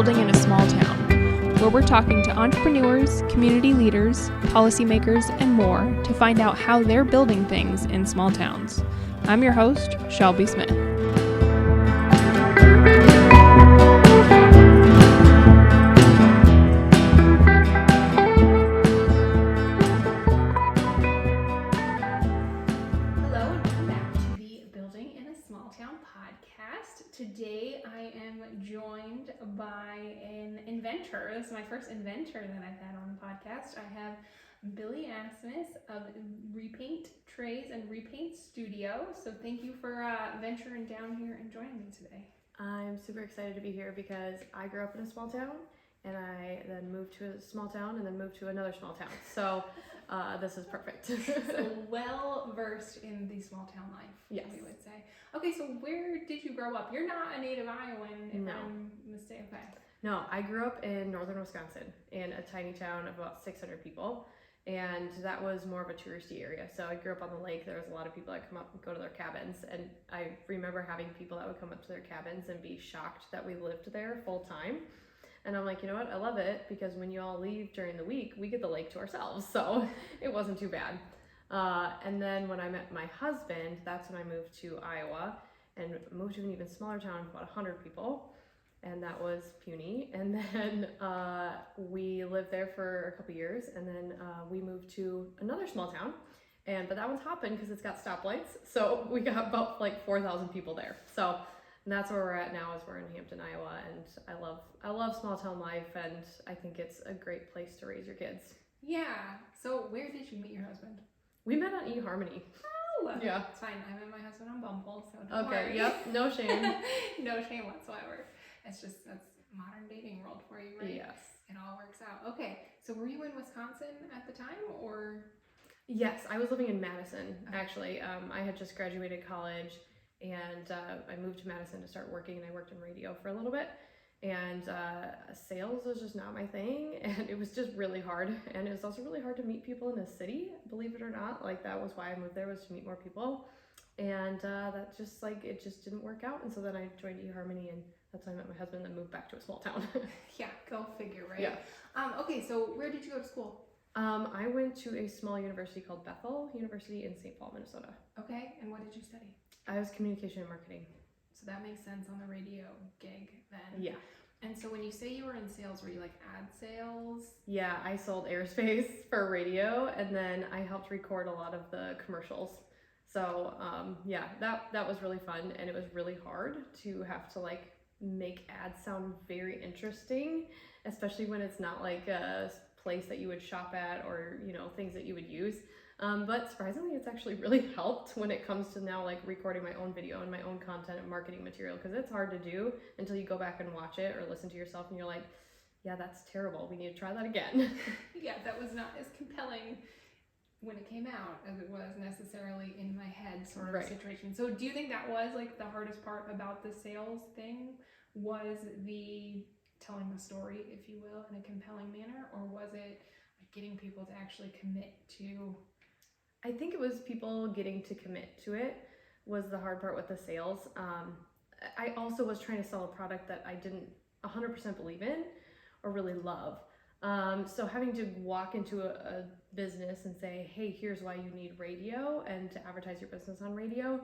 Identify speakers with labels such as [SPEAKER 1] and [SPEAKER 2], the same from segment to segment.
[SPEAKER 1] Building in a Small Town, where we're talking to entrepreneurs, community leaders, policymakers, and more to find out how they're building things in small towns. I'm your host, Shelby Smith. Today I am joined by an inventor. This is my first inventor that I've had on the podcast. I have Billie Asmus of Repaint Trays and Repaint Studios. So thank you for venturing down here and joining me today.
[SPEAKER 2] I'm super excited to be here because I grew up in a small town and I then moved to a small town and then moved to another small town. So this is perfect.
[SPEAKER 1] So well versed in the small town life,
[SPEAKER 2] yes,
[SPEAKER 1] we would say. Okay, so where did you grow up? You're not a native Iowan, if
[SPEAKER 2] No.
[SPEAKER 1] I'm mistaken. Okay.
[SPEAKER 2] No, I grew up in northern Wisconsin in a tiny town of about 600 people. And that was more of a touristy area. So I grew up on the lake. There was a lot of people that come up and go to their cabins. And I remember having people that would come up to their cabins and be shocked that we lived there full time. And I'm like, you know what? I love it because when you all leave during the week, we get the lake to ourselves. So it wasn't too bad. And then when I met my husband, that's when I moved to Iowa and moved to an even smaller town of about 100 people. And that was puny. And then we lived there for a couple years. And then we moved to another small town. But that one's hopping because it's got stoplights. So we got about like 4,000 people there. So and that's where we're at now, is we're in Hampton, Iowa, and I love small town life, and I think it's a great place to raise your kids.
[SPEAKER 1] Yeah. So where did you meet your husband?
[SPEAKER 2] We met on eHarmony.
[SPEAKER 1] Oh,
[SPEAKER 2] yeah.
[SPEAKER 1] It's fine. I met my husband on Bumble, so don't
[SPEAKER 2] okay.
[SPEAKER 1] worry.
[SPEAKER 2] Yep. No shame.
[SPEAKER 1] No shame whatsoever. It's just that's modern dating world for you, right?
[SPEAKER 2] Yes.
[SPEAKER 1] It all works out. Okay. So were you in Wisconsin at the time, or?
[SPEAKER 2] Yes, I was living in Madison actually. I had just graduated college. And I moved to Madison to start working, and I worked in radio for a little bit. And sales was just not my thing, and it was just really hard. And it was also really hard to meet people in a city, believe it or not. Like, that was why I moved there, was to meet more people. And that just, like, it just didn't work out. And so then I joined eHarmony, and that's how I met my husband, and moved back to a small town.
[SPEAKER 1] Yeah, go figure, right?
[SPEAKER 2] Yeah.
[SPEAKER 1] Okay, so where did you go to school?
[SPEAKER 2] I went to a small university called Bethel University in St. Paul, Minnesota.
[SPEAKER 1] Okay, and what did you study?
[SPEAKER 2] I was communication and marketing.
[SPEAKER 1] So that makes sense on the radio gig then.
[SPEAKER 2] Yeah.
[SPEAKER 1] And so when you say you were in sales, were you like ad sales?
[SPEAKER 2] Yeah, I sold airspace for radio, and then I helped record a lot of the commercials. So yeah, that was really fun, and it was really hard to have to like make ads sound very interesting, especially when it's not like a place that you would shop at or, you know, things that you would use. But surprisingly, it's actually really helped when it comes to now like recording my own video and my own content and marketing material, because it's hard to do until you go back and watch it or listen to yourself and you're like, yeah, that's terrible. We need to try that again.
[SPEAKER 1] Yeah, that was not as compelling when it came out as it was necessarily in my head sort of situation. So do you think that was like the hardest part about the sales thing, was the telling the story, if you will, in a compelling manner, or was it like getting people to actually commit to?
[SPEAKER 2] I think it was people getting to commit to it was the hard part with the sales. I also was trying to sell a product that I didn't 100% believe in or really love. So having to walk into a business and say, hey, here's why you need radio and to advertise your business on radio.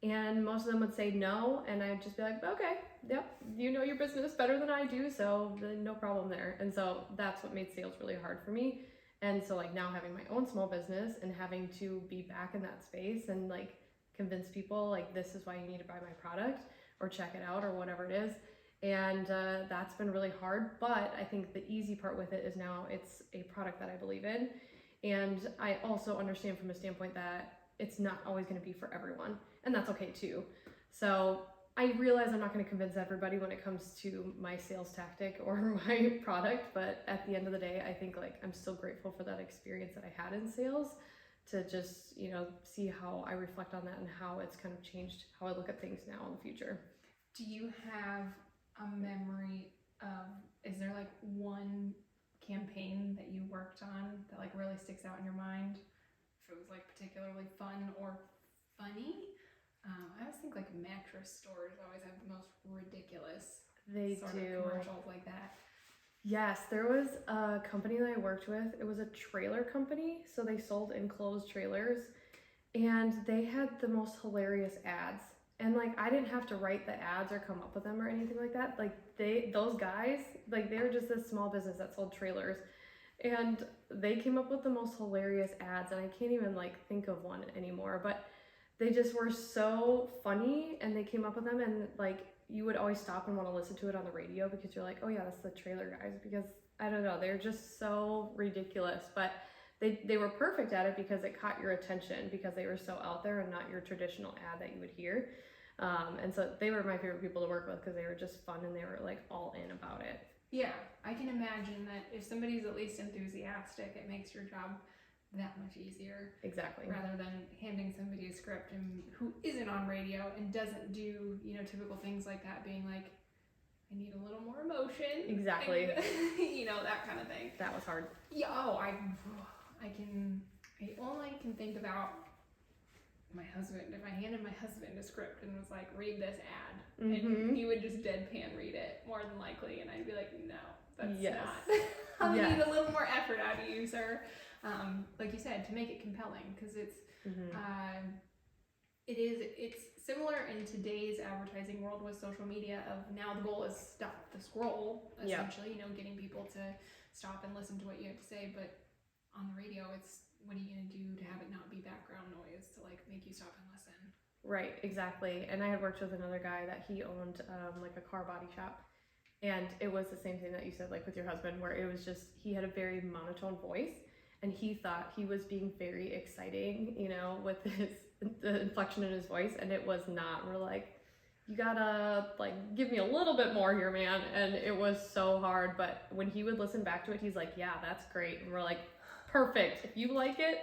[SPEAKER 2] And most of them would say no. And I'd just be like, okay, yep, you know your business better than I do, so no problem there. And so that's what made sales really hard for me. And so like now having my own small business and having to be back in that space and like convince people like this is why you need to buy my product or check it out or whatever it is. And that's been really hard. But I think the easy part with it is now it's a product that I believe in. And I also understand from a standpoint that it's not always going to be for everyone. And that's okay too. So I realize I'm not going to convince everybody when it comes to my sales tactic or my product, but at the end of the day, I think like I'm still grateful for that experience that I had in sales, to just, you know, see how I reflect on that and how it's kind of changed how I look at things now in the future.
[SPEAKER 1] Do you have a memory of, is there like one campaign that you worked on that like really sticks out in your mind? If it was like particularly fun or funny? I always think like mattress stores always have the most ridiculous
[SPEAKER 2] They
[SPEAKER 1] sort
[SPEAKER 2] do.
[SPEAKER 1] of commercials like that.
[SPEAKER 2] Yes, there was a company that I worked with. It was a trailer company, so they sold enclosed trailers, and they had the most hilarious ads. And like I didn't have to write the ads or come up with them or anything like that. Like those guys, like they were just this small business that sold trailers, and they came up with the most hilarious ads, and I can't even like think of one anymore, but they just were so funny, and they came up with them, and like you would always stop and want to listen to it on the radio because you're like, oh yeah, that's the trailer guys, because I don't know, they're just so ridiculous, but they were perfect at it because it caught your attention because they were so out there and not your traditional ad that you would hear. And so they were my favorite people to work with because they were just fun and they were like all in about it.
[SPEAKER 1] Yeah, I can imagine that if somebody's at least enthusiastic, it makes your job that much easier.
[SPEAKER 2] Exactly.
[SPEAKER 1] Rather than handing somebody a script and who isn't on radio and doesn't do, typical things like that, being like, I need a little more emotion.
[SPEAKER 2] Exactly.
[SPEAKER 1] And, that kind of thing.
[SPEAKER 2] That was hard.
[SPEAKER 1] Yeah, I only can think about my husband. If I handed my husband a script and was like, read this ad, and he would just deadpan read it more than likely, and I'd be like, no, that's not. I'll need a little more effort out of you, sir. Like you said, to make it compelling, because it's similar in today's advertising world with social media. Of now the goal is stop the scroll, essentially. Getting people to stop and listen to what you have to say. But on the radio, it's what are you gonna do to have it not be background noise to like make you stop and listen?
[SPEAKER 2] Right, exactly. And I had worked with another guy that he owned like a car body shop, and it was the same thing that you said, like with your husband, where it was just he had a very monotone voice, and he thought he was being very exciting, with the inflection in his voice, and it was not. We're like, you gotta like give me a little bit more here, man. And it was so hard, but when he would listen back to it, he's like, yeah, that's great. And we're like, perfect. If you like it,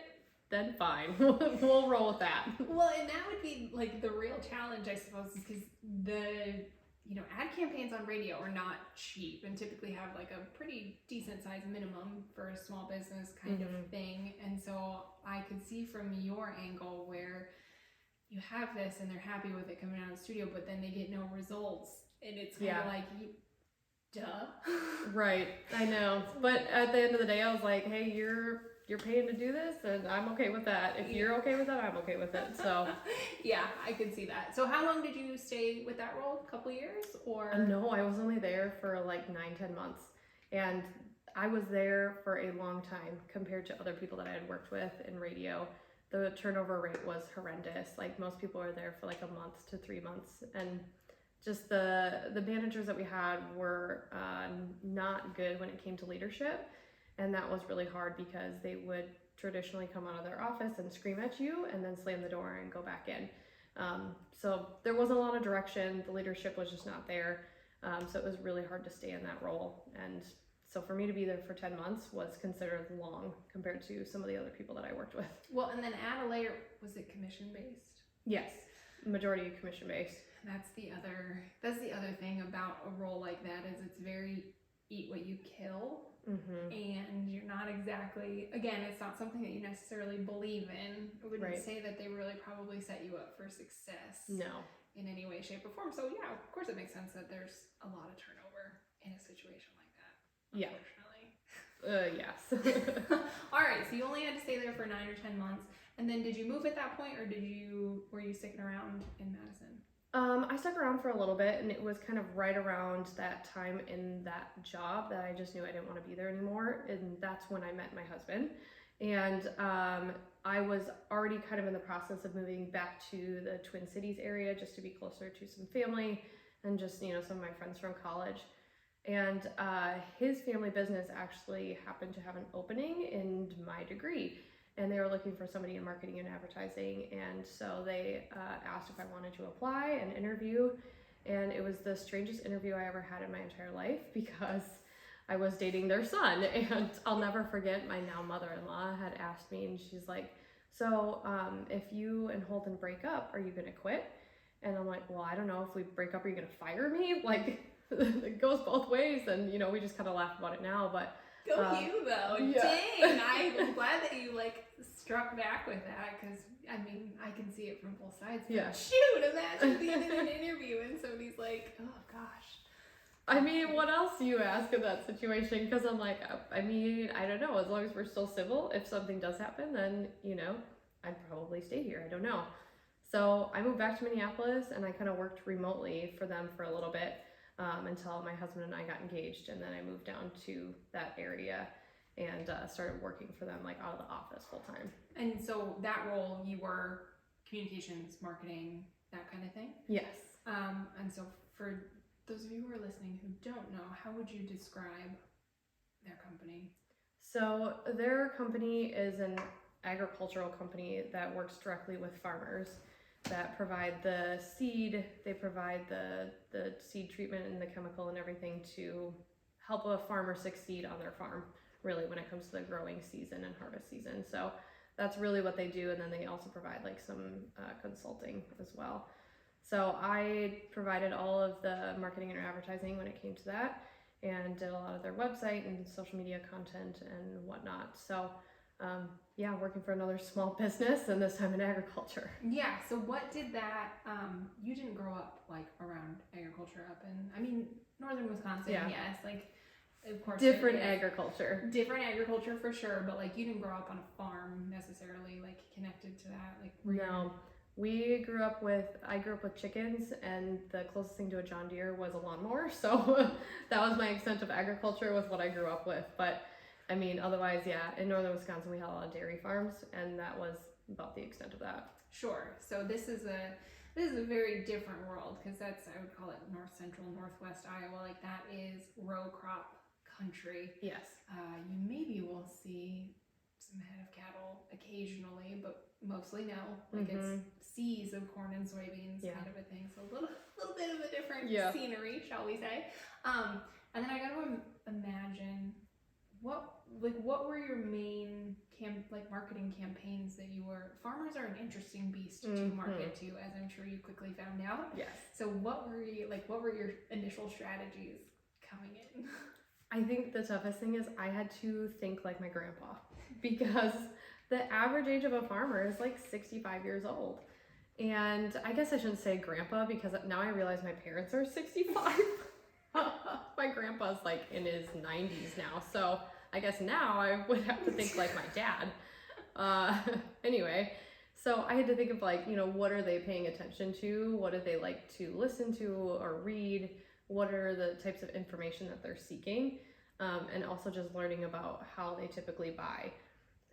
[SPEAKER 2] then fine. We'll roll with that.
[SPEAKER 1] Well, and that would be like the real challenge, I suppose, is because the ad campaigns on radio are not cheap and typically have like a pretty decent size minimum for a small business kind of thing. And so I could see from your angle where you have this and they're happy with it coming out of the studio, but then they get no results, and it's kind of like, duh.
[SPEAKER 2] Right, I know. But at the end of the day, I was like, hey, you're paying to do this, and I'm okay with that. If you're okay with that, I'm okay with it. So
[SPEAKER 1] yeah, I could see that. So how long did you stay with that role? A couple years, or?
[SPEAKER 2] No, I was only there for like 9-10 months, and I was there for a long time compared to other people that I had worked with in radio. The turnover rate was horrendous. Like most people are there for like a month to 3 months, and just the managers that we had were not good when it came to leadership. And that was really hard because they would traditionally come out of their office and scream at you and then slam the door and go back in. So there wasn't a lot of direction. The leadership was just not there. So it was really hard to stay in that role. And so for me to be there for 10 months was considered long compared to some of the other people that I worked with.
[SPEAKER 1] Well, and then add a layer, was it commission-based?
[SPEAKER 2] Yes, majority commission-based.
[SPEAKER 1] That's the other thing about a role like that, is it's very eat what you kill. And you're not exactly, again, it's not something that you necessarily believe in. I wouldn't say that they really probably set you up for success.
[SPEAKER 2] No.
[SPEAKER 1] In any way, shape, or form. So yeah, of course it makes sense that there's a lot of turnover in a situation like that. Unfortunately.
[SPEAKER 2] Yes.
[SPEAKER 1] All right, so you only had to stay there for 9 or 10 months. And then did you move at that point, or were you sticking around in Madison?
[SPEAKER 2] I stuck around for a little bit, and it was kind of right around that time in that job that I just knew I didn't want to be there anymore, and that's when I met my husband. And I was already kind of in the process of moving back to the Twin Cities area just to be closer to some family and just, some of my friends from college. And his family business actually happened to have an opening in my degree, and they were looking for somebody in marketing and advertising. And so they asked if I wanted to apply and interview. And it was the strangest interview I ever had in my entire life because I was dating their son. And I'll never forget, my now mother-in-law had asked me, and she's like, so if you and Holden break up, are you going to quit? And I'm like, well, I don't know. If we break up, are you going to fire me? Like, it goes both ways. And, we just kind of laugh about it now. But
[SPEAKER 1] Go you, though. Yeah. Dang, I'm glad that you, struck back with that, because, I can see it from both sides. But
[SPEAKER 2] yeah.
[SPEAKER 1] Shoot, imagine being in an interview and somebody's like, oh, gosh.
[SPEAKER 2] I mean, what else do you ask in that situation? Because I'm like, I mean, I don't know. As long as we're still civil, if something does happen, then, you know, I'd probably stay here. I don't know. So I moved back to Minneapolis and I kind of worked remotely for them for a little bit until my husband and I got engaged. And then I moved down to that area and started working for them, like out of the office full time.
[SPEAKER 1] And so that role, you were communications, marketing, that kind of thing?
[SPEAKER 2] Yes.
[SPEAKER 1] And so for those of you who are listening who don't know, how would you describe their company?
[SPEAKER 2] So their company is an agricultural company that works directly with farmers that provide the seed. They provide the seed treatment and the chemical and everything to help a farmer succeed on their farm, really, when it comes to the growing season and harvest season. So that's really what they do. And then they also provide like some consulting as well. So I provided all of the marketing and advertising when it came to that, and did a lot of their website and social media content and whatnot. So yeah, working for another small business, and this time in agriculture.
[SPEAKER 1] Yeah, so what did that, you didn't grow up like around agriculture up in, I mean, northern Wisconsin,
[SPEAKER 2] Yeah.
[SPEAKER 1] Yes, like, of course.
[SPEAKER 2] Different agriculture.
[SPEAKER 1] Different agriculture for sure, but like you didn't grow up on a farm necessarily, like connected to that, like.
[SPEAKER 2] No. I grew up with chickens, and the closest thing to a John Deere was a lawnmower. So that was my extent of agriculture with what I grew up with. But I mean, otherwise, yeah, in northern Wisconsin, we had a lot of dairy farms, and that was about the extent of that.
[SPEAKER 1] Sure. So this is a very different world, because that's, I would call it north central, northwest Iowa. Like that is row crop country.
[SPEAKER 2] Yes.
[SPEAKER 1] You maybe will see some head of cattle occasionally, but mostly no. Like it's seas of corn and soybeans, kind of a thing. So a little bit of a different scenery, shall we say? And then I got to imagine what were your main marketing campaigns that you were. Farmers are an interesting beast to market to, as I'm sure you quickly found out.
[SPEAKER 2] Yes.
[SPEAKER 1] So what were your initial strategies coming in?
[SPEAKER 2] I think the toughest thing is I had to think like my grandpa, because the average age of a farmer is like 65 years old. And I guess I shouldn't say grandpa, because now I realize my parents are 65. My grandpa's like in his 90s now, so I guess now I would have to think like my dad. Anyway, so I had to think of like, you know, what are they paying attention to? What do they like to listen to or read? What are the types of information that they're seeking? And also just learning about how they typically buy.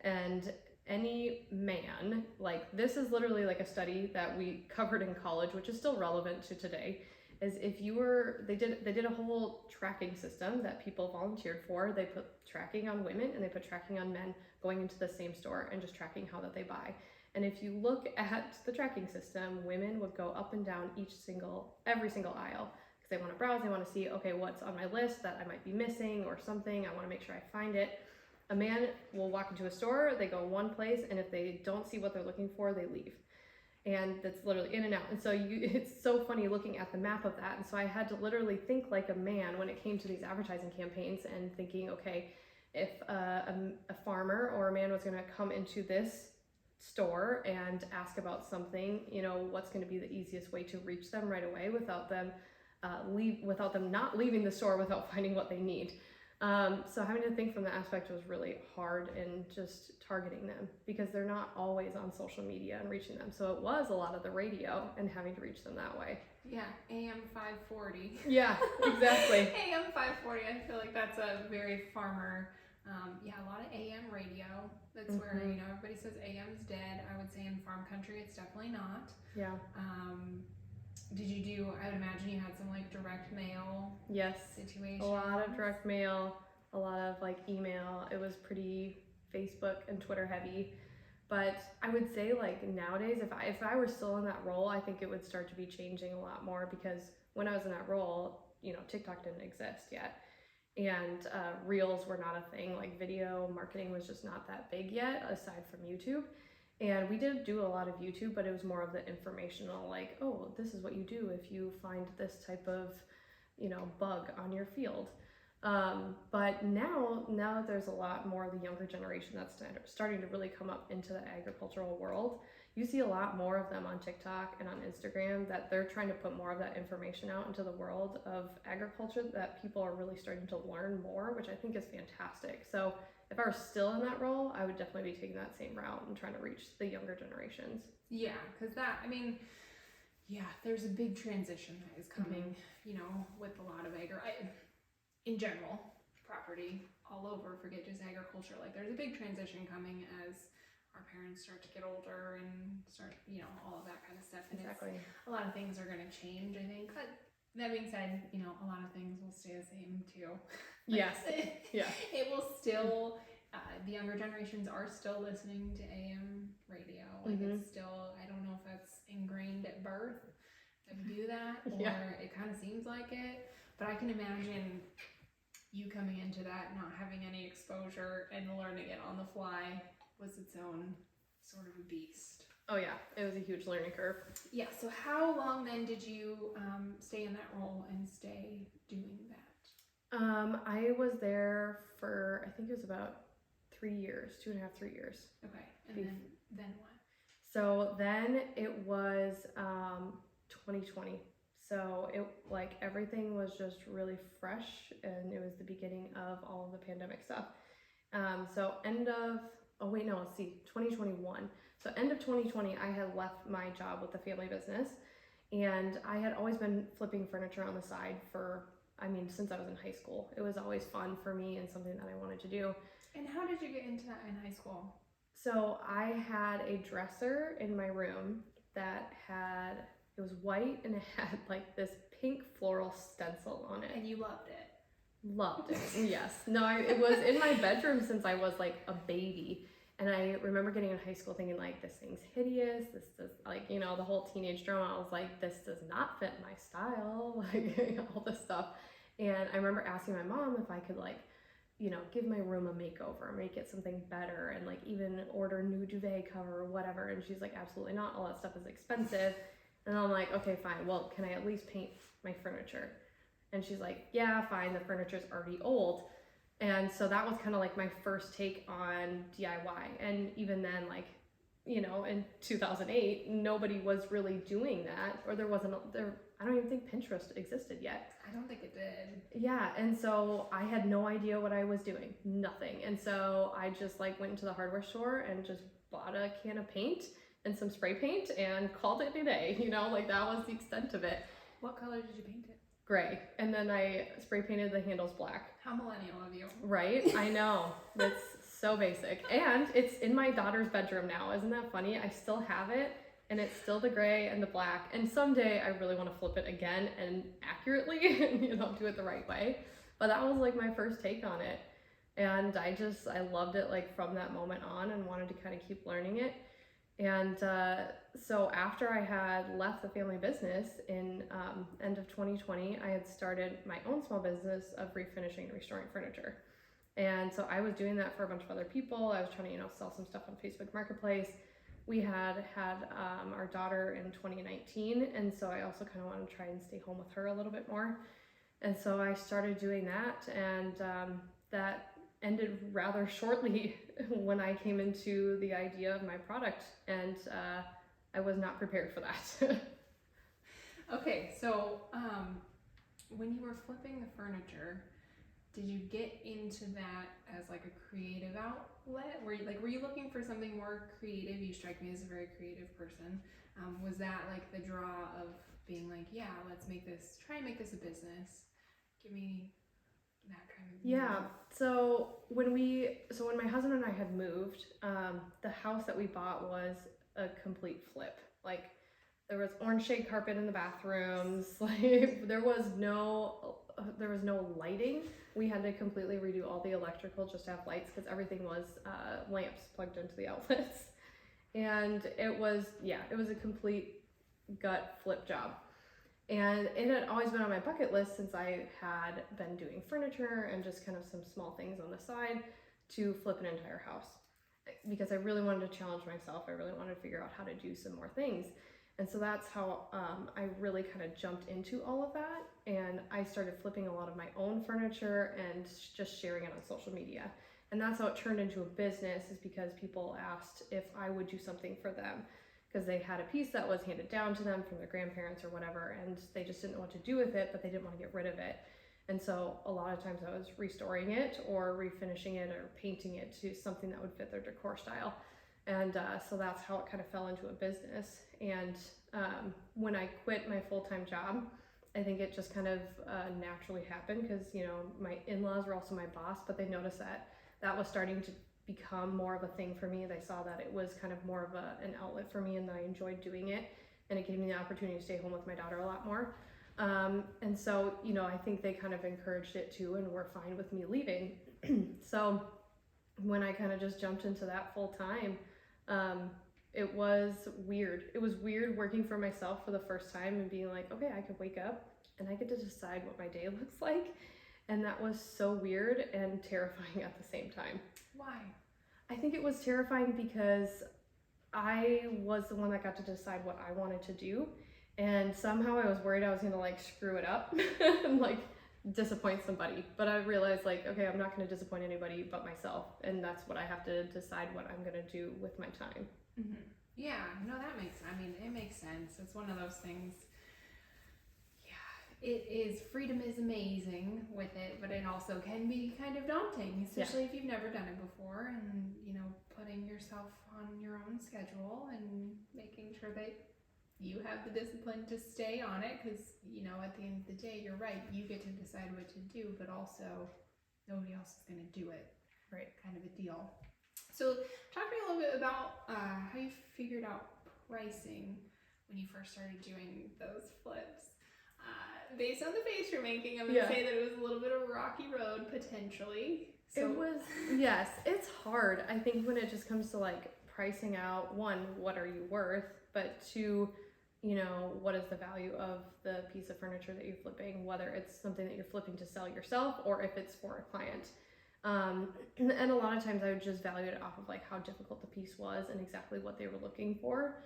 [SPEAKER 2] And any man, like this is literally like a study that we covered in college, which is still relevant to today, is if you were, they did a whole tracking system that people volunteered for. They put tracking on women and they put tracking on men going into the same store and just tracking how that they buy. And if you look at the tracking system, women would go up and down every single aisle, because they want to browse, they want to see, okay, what's on my list that I might be missing or something. I want to make sure I find it. A man will walk into a store, they go one place, and if they don't see what they're looking for, they leave. And that's literally in and out. And so it's so funny looking at the map of that. And so I had to literally think like a man when it came to these advertising campaigns, and thinking, okay, if a farmer or a man was going to come into this store and ask about something, you know, what's going to be the easiest way to reach them right away without them not leaving the store without finding what they need. So having to think from that aspect was really hard, in just targeting them, because they're not always on social media and reaching them. So it was a lot of the radio and having to reach them that way.
[SPEAKER 1] Yeah, AM 540.
[SPEAKER 2] Yeah, exactly.
[SPEAKER 1] AM 540, I feel like that's a very farmer, a lot of AM radio. That's where, you know, everybody says AM's dead. I would say in farm country, it's definitely not.
[SPEAKER 2] Yeah.
[SPEAKER 1] I would imagine you had some like direct mail situations.
[SPEAKER 2] A lot of direct mail, a lot of like email. It was pretty Facebook and Twitter heavy. But I would say like nowadays, if I were still in that role, I think it would start to be changing a lot more, because when I was in that role, you know, TikTok didn't exist yet. And reels were not a thing. Like video marketing was just not that big yet, aside from YouTube. And we did do a lot of YouTube, but it was more of the informational, like, oh, this is what you do if you find this type of, you know, bug on your field. But now that there's a lot more of the younger generation that's starting to really come up into the agricultural world, you see a lot more of them on TikTok and on Instagram that they're trying to put more of that information out into the world of agriculture, that people are really starting to learn more, which I think is fantastic. So if I were still in that role, I would definitely be taking that same route and trying to reach the younger generations.
[SPEAKER 1] Yeah, because there's a big transition that is coming, with a lot of in general, property all over, forget just agriculture. Like, there's a big transition coming as our parents start to get older and start, all of that kind of stuff. And
[SPEAKER 2] Exactly.
[SPEAKER 1] a lot of things are going to change, I think. But that being said, a lot of things will stay the same too.
[SPEAKER 2] Yes. Yeah.
[SPEAKER 1] It will still, the younger generations are still listening to AM radio. Like, it's still, I don't know if that's ingrained at birth that we do that, or it kind of seems like it. But I can imagine you coming into that, not having any exposure, and learning it on the fly was its own sort of a beast.
[SPEAKER 2] Oh yeah, it was a huge learning curve.
[SPEAKER 1] Yeah, so how long then did you stay in that role and stay doing that?
[SPEAKER 2] I was there for, I think it was about 3 years, 2.5, 3 years.
[SPEAKER 1] Okay, and then what?
[SPEAKER 2] So then it was 2020. So it, like, everything was just really fresh, and it was the beginning of all of the pandemic stuff. So 2021. So end of 2020, I had left my job with the family business, and I had always been flipping furniture on the side since I was in high school. It was always fun for me and something that I wanted to do.
[SPEAKER 1] And how did you get into that in high school?
[SPEAKER 2] So I had a dresser in my room that it was white, and it had like this pink floral stencil on it.
[SPEAKER 1] And you loved it.
[SPEAKER 2] Loved it. Yes. No, it was in my bedroom since I was like a baby. And I remember getting in high school thinking, like, this thing's hideous. This does, like, the whole teenage drama. I was like, this does not fit my style. Like, all this stuff. And I remember asking my mom if I could, like, give my room a makeover, make it something better, and like even order new duvet cover or whatever. And she's like, absolutely not. All that stuff is expensive. And I'm like, okay, fine. Well, can I at least paint my furniture? And she's like, yeah, fine. The furniture's already old. And so that was kind of like my first take on DIY. And even then, like, in 2008, nobody was really doing that, or I don't even think Pinterest existed yet.
[SPEAKER 1] I don't think it did.
[SPEAKER 2] Yeah, and so I had no idea what I was doing, nothing. And so I just like went into the hardware store and just bought a can of paint and some spray paint and called it a day, like that was the extent of it.
[SPEAKER 1] What color did you paint it?
[SPEAKER 2] Gray. And then I spray painted the handles black.
[SPEAKER 1] How millennial of you.
[SPEAKER 2] Right? I know. That's so basic. And it's in my daughter's bedroom now. Isn't that funny? I still have it, and it's still the gray and the black. And someday I really want to flip it again and accurately, do it the right way. But that was like my first take on it. And I loved it, like, from that moment on, and wanted to kind of keep learning it. And so after I had left the family business in end of 2020, I had started my own small business of refinishing and restoring furniture. And so I was doing that for a bunch of other people. I was trying to, sell some stuff on Facebook Marketplace. We had our daughter in 2019, and so I also kind of wanted to try and stay home with her a little bit more. And so I started doing that, and that ended rather shortly when I came into the idea of my product, and I was not prepared for that.
[SPEAKER 1] Okay, so when you were flipping the furniture, did you get into that as like a creative outlet? Were you looking for something more creative? You strike me as a very creative person. Was that like the draw of being like, yeah, try and make this a business? Give me that kind of
[SPEAKER 2] Yeah. So when my husband and I had moved, the house that we bought was a complete flip. Like, there was orange shade carpet in the bathrooms. Like, there was no lighting. We had to completely redo all the electrical just to have lights, because everything was lamps plugged into the outlets. And it was a complete gut flip job. And it had always been on my bucket list since I had been doing furniture and just kind of some small things on the side to flip an entire house, because I really wanted to challenge myself. I really wanted to figure out how to do some more things. And so that's how I really kind of jumped into all of that. And I started flipping a lot of my own furniture and just sharing it on social media. And that's how it turned into a business, is because people asked if I would do something for them, because they had a piece that was handed down to them from their grandparents or whatever, and they just didn't know what to do with it, but they didn't want to get rid of it. And so a lot of times I was restoring it or refinishing it or painting it to something that would fit their decor style. And so that's how it kind of fell into a business. And when I quit my full-time job, I think it just kind of naturally happened, because, you know, my in-laws were also my boss, but they noticed that that was starting to become more of a thing for me. They saw that it was kind of more of an outlet for me, and that I enjoyed doing it, and it gave me the opportunity to stay home with my daughter a lot more. And so, you know, I think they kind of encouraged it too, and were fine with me leaving. So when I kind of just jumped into that full time, it was weird. It was weird working for myself for the first time and being like, okay, I could wake up and I get to decide what my day looks like. And that was so weird and terrifying at the same time.
[SPEAKER 1] Why?
[SPEAKER 2] I think it was terrifying because I was the one that got to decide what I wanted to do. And somehow I was worried I was gonna like screw it up and like disappoint somebody. But I realized, like, okay, I'm not gonna disappoint anybody but myself. And that's what I have to decide what I'm gonna do with my time.
[SPEAKER 1] Mm-hmm. Yeah, no, that makes, I mean, it makes sense. It's one of those things. It is, freedom is amazing with it, but it also can be kind of daunting, especially if you've never done it before, and, you know, putting yourself on your own schedule and making sure that you have the discipline to stay on it, because, you know, at the end of the day, you're right, you get to decide what to do, but also nobody else is going to do it.
[SPEAKER 2] Right.
[SPEAKER 1] Kind of a deal. So talk to me a little bit about how you figured out pricing when you first started doing those flips. Based on the face you're making, I'm going to say that it was a little bit of a rocky road, potentially. So.
[SPEAKER 2] It was, yes, it's hard. I think when it just comes to like pricing out, one, what are you worth? But two, you know, what is the value of the piece of furniture that you're flipping, whether it's something that you're flipping to sell yourself or if it's for a client. And a lot of times I would just value it off of like how difficult the piece was and exactly what they were looking for.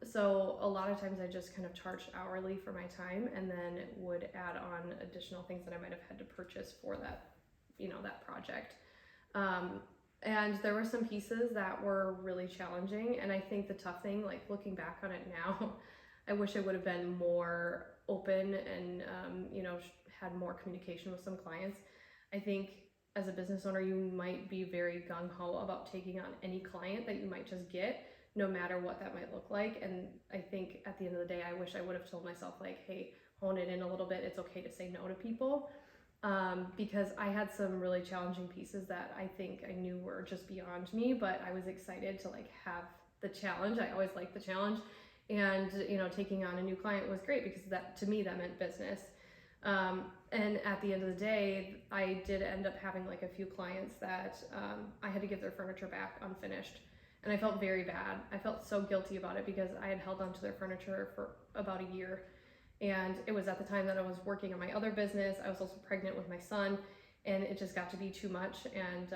[SPEAKER 2] So a lot of times I just kind of charged hourly for my time, and then would add on additional things that I might have had to purchase for that, you know, that project. And there were some pieces that were really challenging, and I think the tough thing, like looking back on it now, I wish I would have been more open and, you know, had more communication with some clients. I think as a business owner, you might be very gung-ho about taking on any client that you might just get, no matter what that might look like. And I think at the end of the day, I wish I would have told myself like, hey, hone it in a little bit. It's okay to say no to people. Because I had some really challenging pieces that I think I knew were just beyond me, but I was excited to like have the challenge. I always like the challenge. And, you know, taking on a new client was great, because that, to me, that meant business. And at the end of the day, I did end up having like a few clients that I had to give their furniture back unfinished. And I felt very bad. I felt so guilty about it, because I had held onto their furniture for about a year. And it was at the time that I was working on my other business. I was also pregnant with my son, and it just got to be too much. And,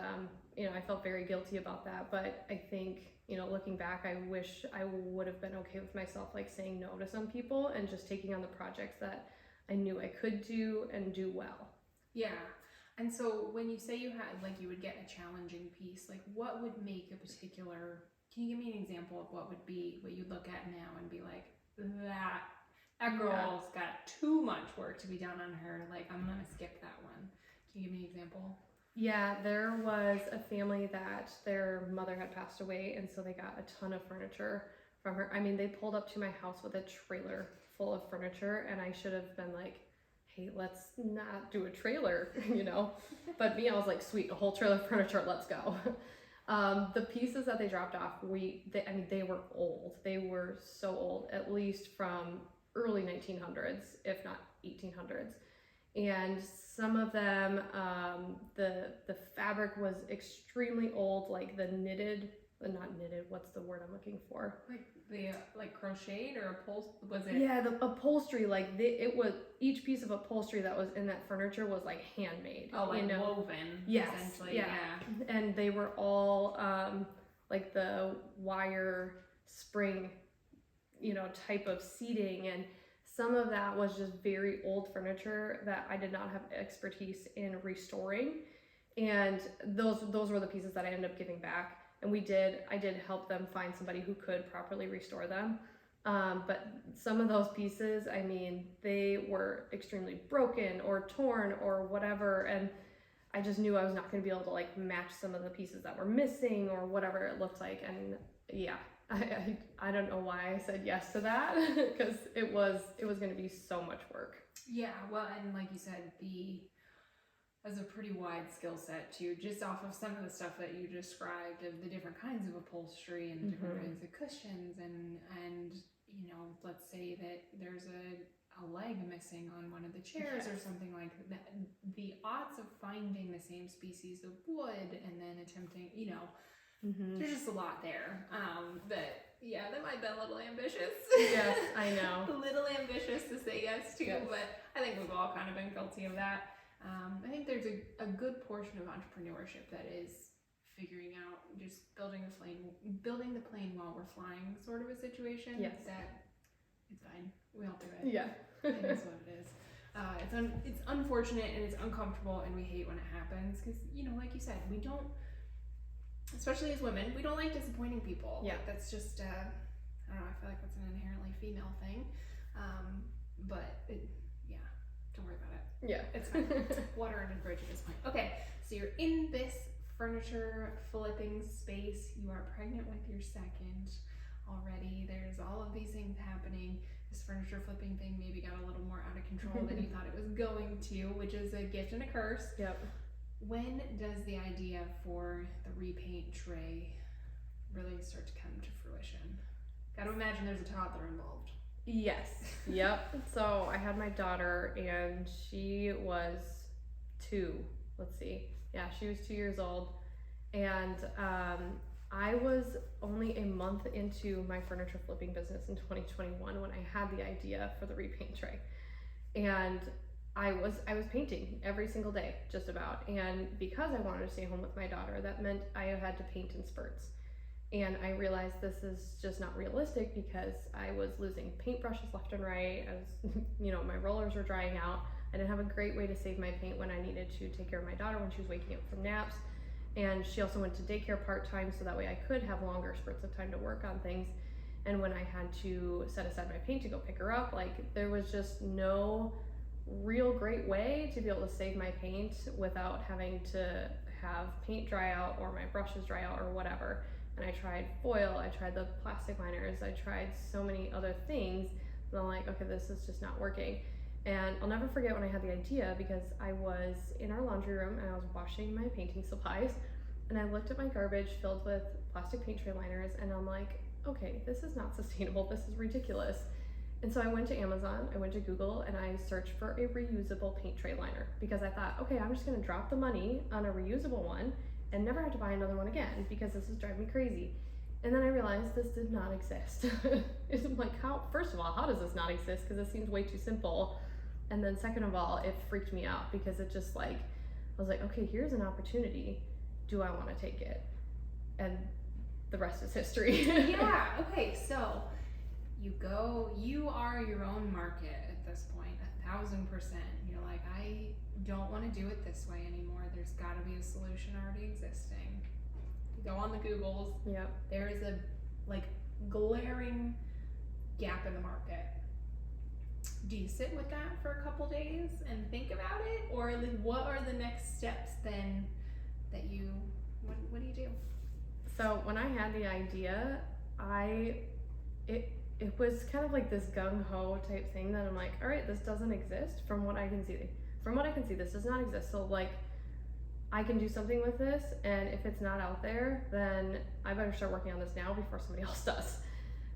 [SPEAKER 2] you know, I felt very guilty about that. But I think, you know, looking back, I wish I would have been okay with myself, like saying no to some people and just taking on the projects that I knew I could do and do well.
[SPEAKER 1] Yeah. And so when you say you had, like, you would get a challenging piece, like what would make a particular, can you give me an example of what would be, what you look at now and be like, that girl's got too much work to be done on her, like I'm gonna skip that one. Can you give me an example?
[SPEAKER 2] Yeah, there was a family that their mother had passed away, and so they got a ton of furniture from her. I mean, they pulled up to my house with a trailer full of furniture, and I should have been like, hey, let's not do a trailer, you know? But me, I was like, sweet, a whole trailer of furniture, let's go. The pieces that they dropped off, they were old. They were so old, at least from early 1900s, if not 1800s. And some of them, the fabric was extremely old, like not knitted, what's the word I'm looking for?
[SPEAKER 1] Like crocheted or upholstered, was it?
[SPEAKER 2] Yeah, the upholstery, like it was, each piece of upholstery that was in that furniture was like handmade.
[SPEAKER 1] Oh, like, you know? Woven, yes, essentially, yeah.
[SPEAKER 2] And they were all like the wire spring type of seating, and some of that was just very old furniture that I did not have expertise in restoring. And those were the pieces that I ended up giving back. And I did help them find somebody who could properly restore them. But some of those pieces, I mean, they were extremely broken or torn or whatever. And I just knew I was not going to be able to like match some of the pieces that were missing or whatever it looked like. And yeah, I don't know why I said yes to that, because it was going to be so much work.
[SPEAKER 1] Yeah, well, and like you said, has a pretty wide skill set too, just off of some of the stuff that you described of the different kinds of upholstery and the different kinds of cushions, and let's say that there's a leg missing on one of the chairs or something like that. The odds of finding the same species of wood and then attempting, there's just a lot there. That might have been a little ambitious.
[SPEAKER 2] Yes, I know.
[SPEAKER 1] A little ambitious to say yes to,
[SPEAKER 2] yes.
[SPEAKER 1] But I think we've all kind of been guilty of that. I think there's a good portion of entrepreneurship that is figuring out just building the plane while we're flying sort of a situation.
[SPEAKER 2] Yes. That
[SPEAKER 1] it's fine. We all do it.
[SPEAKER 2] Yeah.
[SPEAKER 1] It is what it is. It's unfortunate and it's uncomfortable, and we hate when it happens because, like you said, we don't, especially as women, we don't like disappointing people.
[SPEAKER 2] Yeah.
[SPEAKER 1] Like, that's just, I don't know, I feel like that's an inherently female thing. Don't worry about it.
[SPEAKER 2] Yeah.
[SPEAKER 1] It's fine. Water under the bridge at this point. Okay, so you're in this furniture flipping space. You are pregnant with your second already. There's all of these things happening. This furniture flipping thing maybe got a little more out of control than you thought it was going to, which is a gift and a curse.
[SPEAKER 2] Yep.
[SPEAKER 1] When does the idea for the Repaint Tray really start to come to fruition? Gotta imagine there's a toddler involved.
[SPEAKER 2] Yes. Yep. So I had my daughter, and she was 2. Let's see. Yeah, she was 2 years old. And I was only a month into my furniture flipping business in 2021 when I had the idea for the Repaint Tray. And I was painting every single day, just about. And because I wanted to stay home with my daughter, that meant I had to paint in spurts. And I realized this is just not realistic because I was losing paintbrushes left and right. I was, my rollers were drying out. I didn't have a great way to save my paint when I needed to take care of my daughter when she was waking up from naps. And she also went to daycare part-time, so that way I could have longer spurts of time to work on things. And when I had to set aside my paint to go pick her up, there was just no real great way to be able to save my paint without having to have paint dry out or my brushes dry out or whatever. And I tried foil, I tried the plastic liners, I tried so many other things, and I'm like, okay, this is just not working. And I'll never forget when I had the idea, because I was in our laundry room and I was washing my painting supplies, and I looked at my garbage filled with plastic paint tray liners, and I'm like, okay, this is not sustainable, this is ridiculous. And so I went to Amazon, I went to Google, and I searched for a reusable paint tray liner, because I thought, okay, I'm just gonna drop the money on a reusable one and never have to buy another one again, because this is driving me crazy. And then I realized this did not exist. It's like, first of all, how does this not exist? Because it seems way too simple. And then second of all, it freaked me out, because it just I was like, okay, here's an opportunity. Do I want to take it? And the rest is history.
[SPEAKER 1] Yeah, okay, so you are your own market at this point, 1,000%. You're like, I don't want to do it this way anymore. There's got to be a solution already existing. You go on the Googles.
[SPEAKER 2] Yep.
[SPEAKER 1] There is a glaring gap in the market. Do you sit with that for a couple days and think about it, or what are the next steps then that what do you do?
[SPEAKER 2] So when I had the idea, it was kind of like this gung-ho type thing that I'm like, all right, this doesn't exist from what I can see. This does not exist. So I can do something with this, and if it's not out there, then I better start working on this now before somebody else does.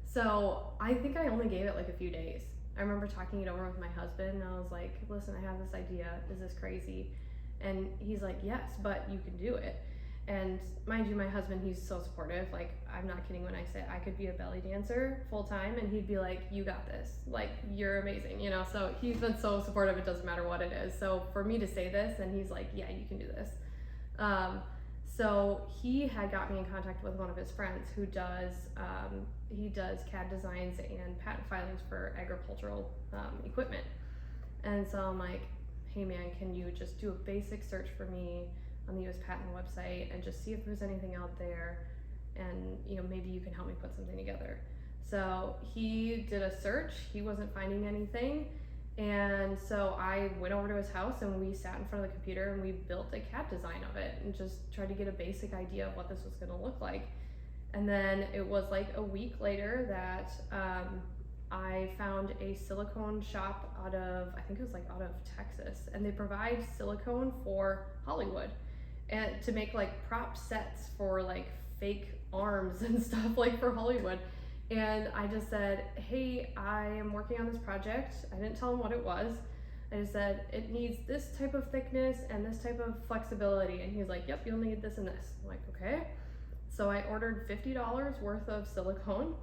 [SPEAKER 2] So I think I only gave it a few days. I remember talking it over with my husband, and I was like, listen, I have this idea. Is this crazy? And he's like, yes, but you can do it. And mind you, my husband, he's so supportive. I'm not kidding when I say I could be a belly dancer full time, and he'd be like, you got this. You're amazing, So he's been so supportive, it doesn't matter what it is. So for me to say this, and he's like, yeah, you can do this. So he had got me in contact with one of his friends who does he does CAD designs and patent filings for agricultural equipment. And so I'm like, hey man, can you just do a basic search for me on the US patent website and just see if there's anything out there, and maybe you can help me put something together. So he did a search, he wasn't finding anything, and so I went over to his house and we sat in front of the computer and we built a CAD design of it and just tried to get a basic idea of what this was going to look like. And then it was like a week later that I found a silicone shop out of Texas, and they provide silicone for Hollywood and to make like prop sets for like fake arms and stuff like for Hollywood. And I just said, hey, I am working on this project. I didn't tell him what it was. I just said, it needs this type of thickness and this type of flexibility. And he's like, yep, you'll need this and this. I'm like, okay. So I ordered $50 worth of silicone,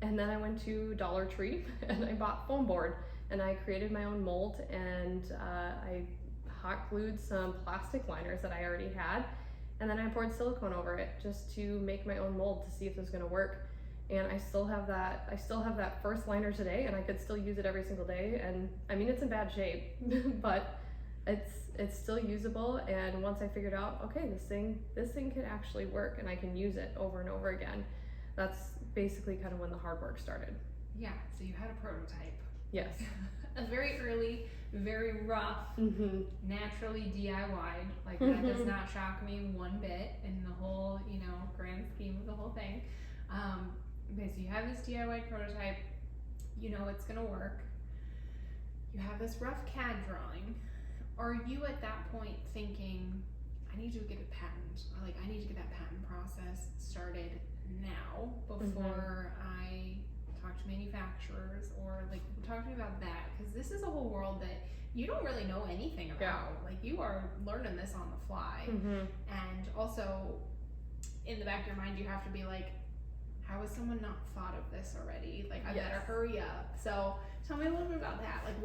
[SPEAKER 2] and then I went to Dollar Tree and I bought foam board, and I created my own mold, and I hot glued some plastic liners that I already had, and then I poured silicone over it just to make my own mold to see if it was going to work. And I still have that first liner today, and I could still use it every single day. And I mean, it's in bad shape, but it's still usable. And once I figured out, okay, this thing can actually work and I can use it over and over again, that's basically kind of when the hard work started.
[SPEAKER 1] Yeah, so you had a prototype.
[SPEAKER 2] Yes.
[SPEAKER 1] A very early, very rough, naturally DIY'd. Like, that does not shock me one bit in the whole, grand scheme of the whole thing. Okay, so you have this DIY prototype, it's gonna work. You have this rough CAD drawing. Are you at that point thinking, I need to get a patent, or like I need to get that patent process started now before I talk to manufacturers, or like talk to me about that, because this is a whole world that you don't really know anything about.
[SPEAKER 2] Yeah.
[SPEAKER 1] Like, you are learning this on the fly. And also in the back of your mind you have to be like, how has someone not thought of this already? Like, I better hurry up. So tell me a little bit about that. Like,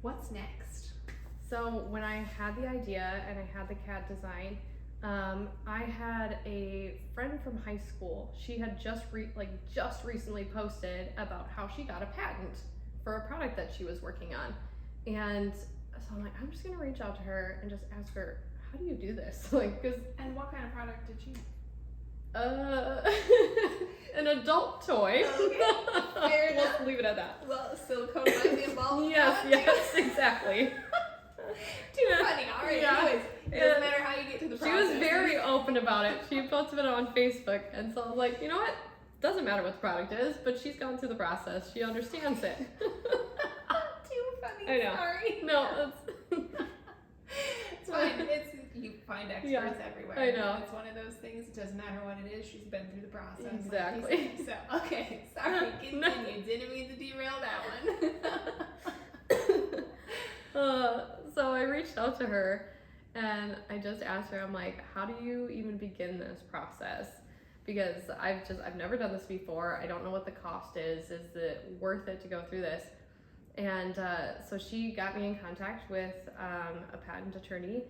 [SPEAKER 1] what's next?
[SPEAKER 2] So when I had the idea and I had the CAD design, I had a friend from high school. She had just recently posted about how she got a patent for a product that she was working on. And so I'm like, I'm just gonna reach out to her and just ask her, how do you do this?
[SPEAKER 1] And what kind of product did she?
[SPEAKER 2] An adult toy.
[SPEAKER 1] Okay, fair enough.
[SPEAKER 2] Let's leave it at that.
[SPEAKER 1] Well, silicone might be involved.
[SPEAKER 2] Yes, exactly.
[SPEAKER 1] Too funny. All right.
[SPEAKER 2] Yeah.
[SPEAKER 1] Anyways, it doesn't matter how you get to the process.
[SPEAKER 2] She was very open about it. She posted it on Facebook, and so I was like, you know what? Doesn't matter what the product is, but she's gone through the process. She understands it.
[SPEAKER 1] Too funny.
[SPEAKER 2] I know.
[SPEAKER 1] Sorry.
[SPEAKER 2] No,
[SPEAKER 1] it's fine. You find experts everywhere.
[SPEAKER 2] I know.
[SPEAKER 1] It's one of those things. It doesn't matter what it is. She's been through the process.
[SPEAKER 2] Exactly.
[SPEAKER 1] Like, so okay. Sorry. Continue. Didn't mean to derail that one.
[SPEAKER 2] So I reached out to her and I just asked her, I'm like, how do you even begin this process? Because I've never done this before. I don't know what the cost is. Is it worth it to go through this? And so she got me in contact with a patent attorney,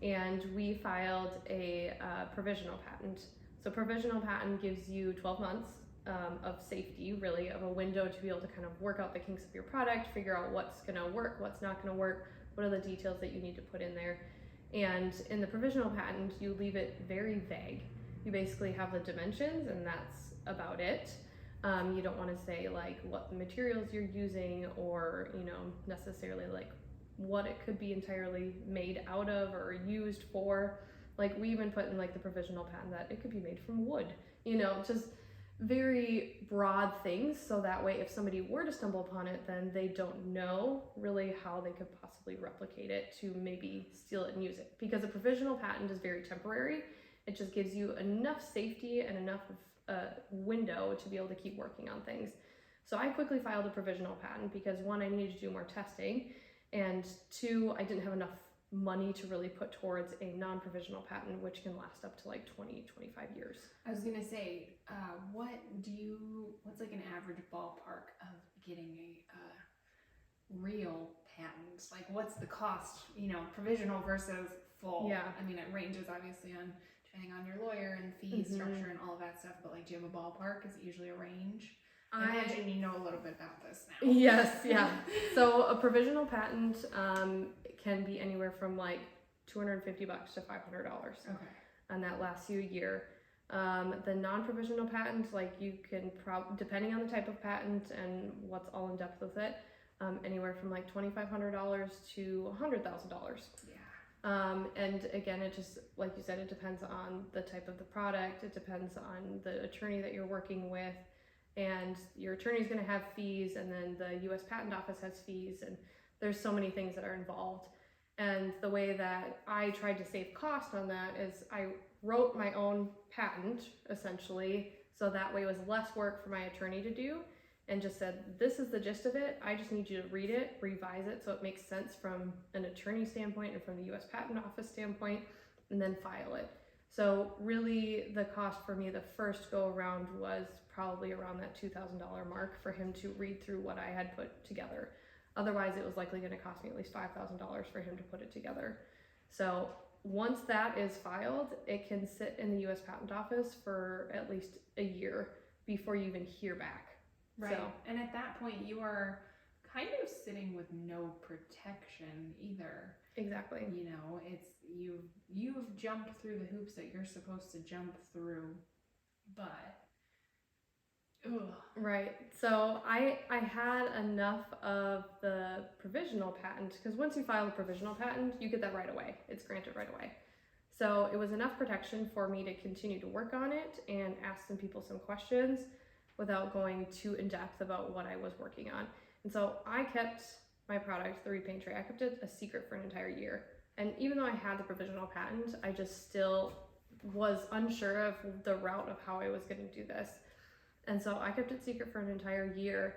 [SPEAKER 2] and we filed a provisional patent. So provisional patent gives you 12 months of safety, really, of a window to be able to kind of work out the kinks of your product, figure out what's gonna work, what's not gonna work, what are the details that you need to put in there. And in the provisional patent, you leave it very vague. You basically have the dimensions, and that's about it. You don't want to say like what materials you're using, or necessarily like what it could be entirely made out of or used for. Like, we even put in like the provisional patent that it could be made from wood, just very broad things, so that way if somebody were to stumble upon it, then they don't know really how they could possibly replicate it to maybe steal it and use it. Because a provisional patent is very temporary. It just gives you enough safety and enough of a window to be able to keep working on things. So I quickly filed a provisional patent because, one, I needed to do more testing, and two, I didn't have enough money to really put towards a non-provisional patent, which can last up to like 20-25 years.
[SPEAKER 1] I was gonna say, what's like an average ballpark of getting a real patent? Like, what's the cost, provisional versus full.
[SPEAKER 2] Yeah.
[SPEAKER 1] I mean, it ranges obviously depending on your lawyer and fee structure and all of that stuff, but like, do you have a ballpark? Is it usually a range? I imagine you know a little bit about this now.
[SPEAKER 2] Yes, yeah. So a provisional patent can be anywhere from like $250 to $500.
[SPEAKER 1] Okay.
[SPEAKER 2] And that lasts you a year. The non-provisional patent, like you can depending on the type of patent and what's all in depth with it, anywhere from like $2,500 to $100,000.
[SPEAKER 1] Yeah.
[SPEAKER 2] And again, it just, like you said, it depends on the type of the product. It depends on the attorney that you're working with, and your attorney's going to have fees, and then the U.S. Patent Office has fees, and there's so many things that are involved. And the way that I tried to save cost on that is I wrote my own patent, essentially, so that way it was less work for my attorney to do, and just said, this is the gist of it. I just need you to read it, revise it so it makes sense from an attorney standpoint and from the U.S. Patent Office standpoint, and then file it. So really the cost for me the first go around was probably around that $2,000 mark for him to read through what I had put together. Otherwise it was likely going to cost me at least $5,000 for him to put it together. So once that is filed, it can sit in the U.S. Patent Office for at least a year before you even hear back.
[SPEAKER 1] Right.
[SPEAKER 2] So,
[SPEAKER 1] and at that point, you are kind of sitting with no protection either.
[SPEAKER 2] exactly.
[SPEAKER 1] You know, it's you've jumped through the hoops that you're supposed to jump through, but ugh.
[SPEAKER 2] Right. So I had enough of the provisional patent, because once you file a provisional patent, you get that right away. It's granted right away. So it was enough protection for me to continue to work on it and ask some people some questions without going too in depth about what I was working on. And so I kept my product, the Repaint Tray, I kept it a secret for an entire year. And even though I had the provisional patent, I just still was unsure of the route of how I was going to do this. And so I kept it secret for an entire year.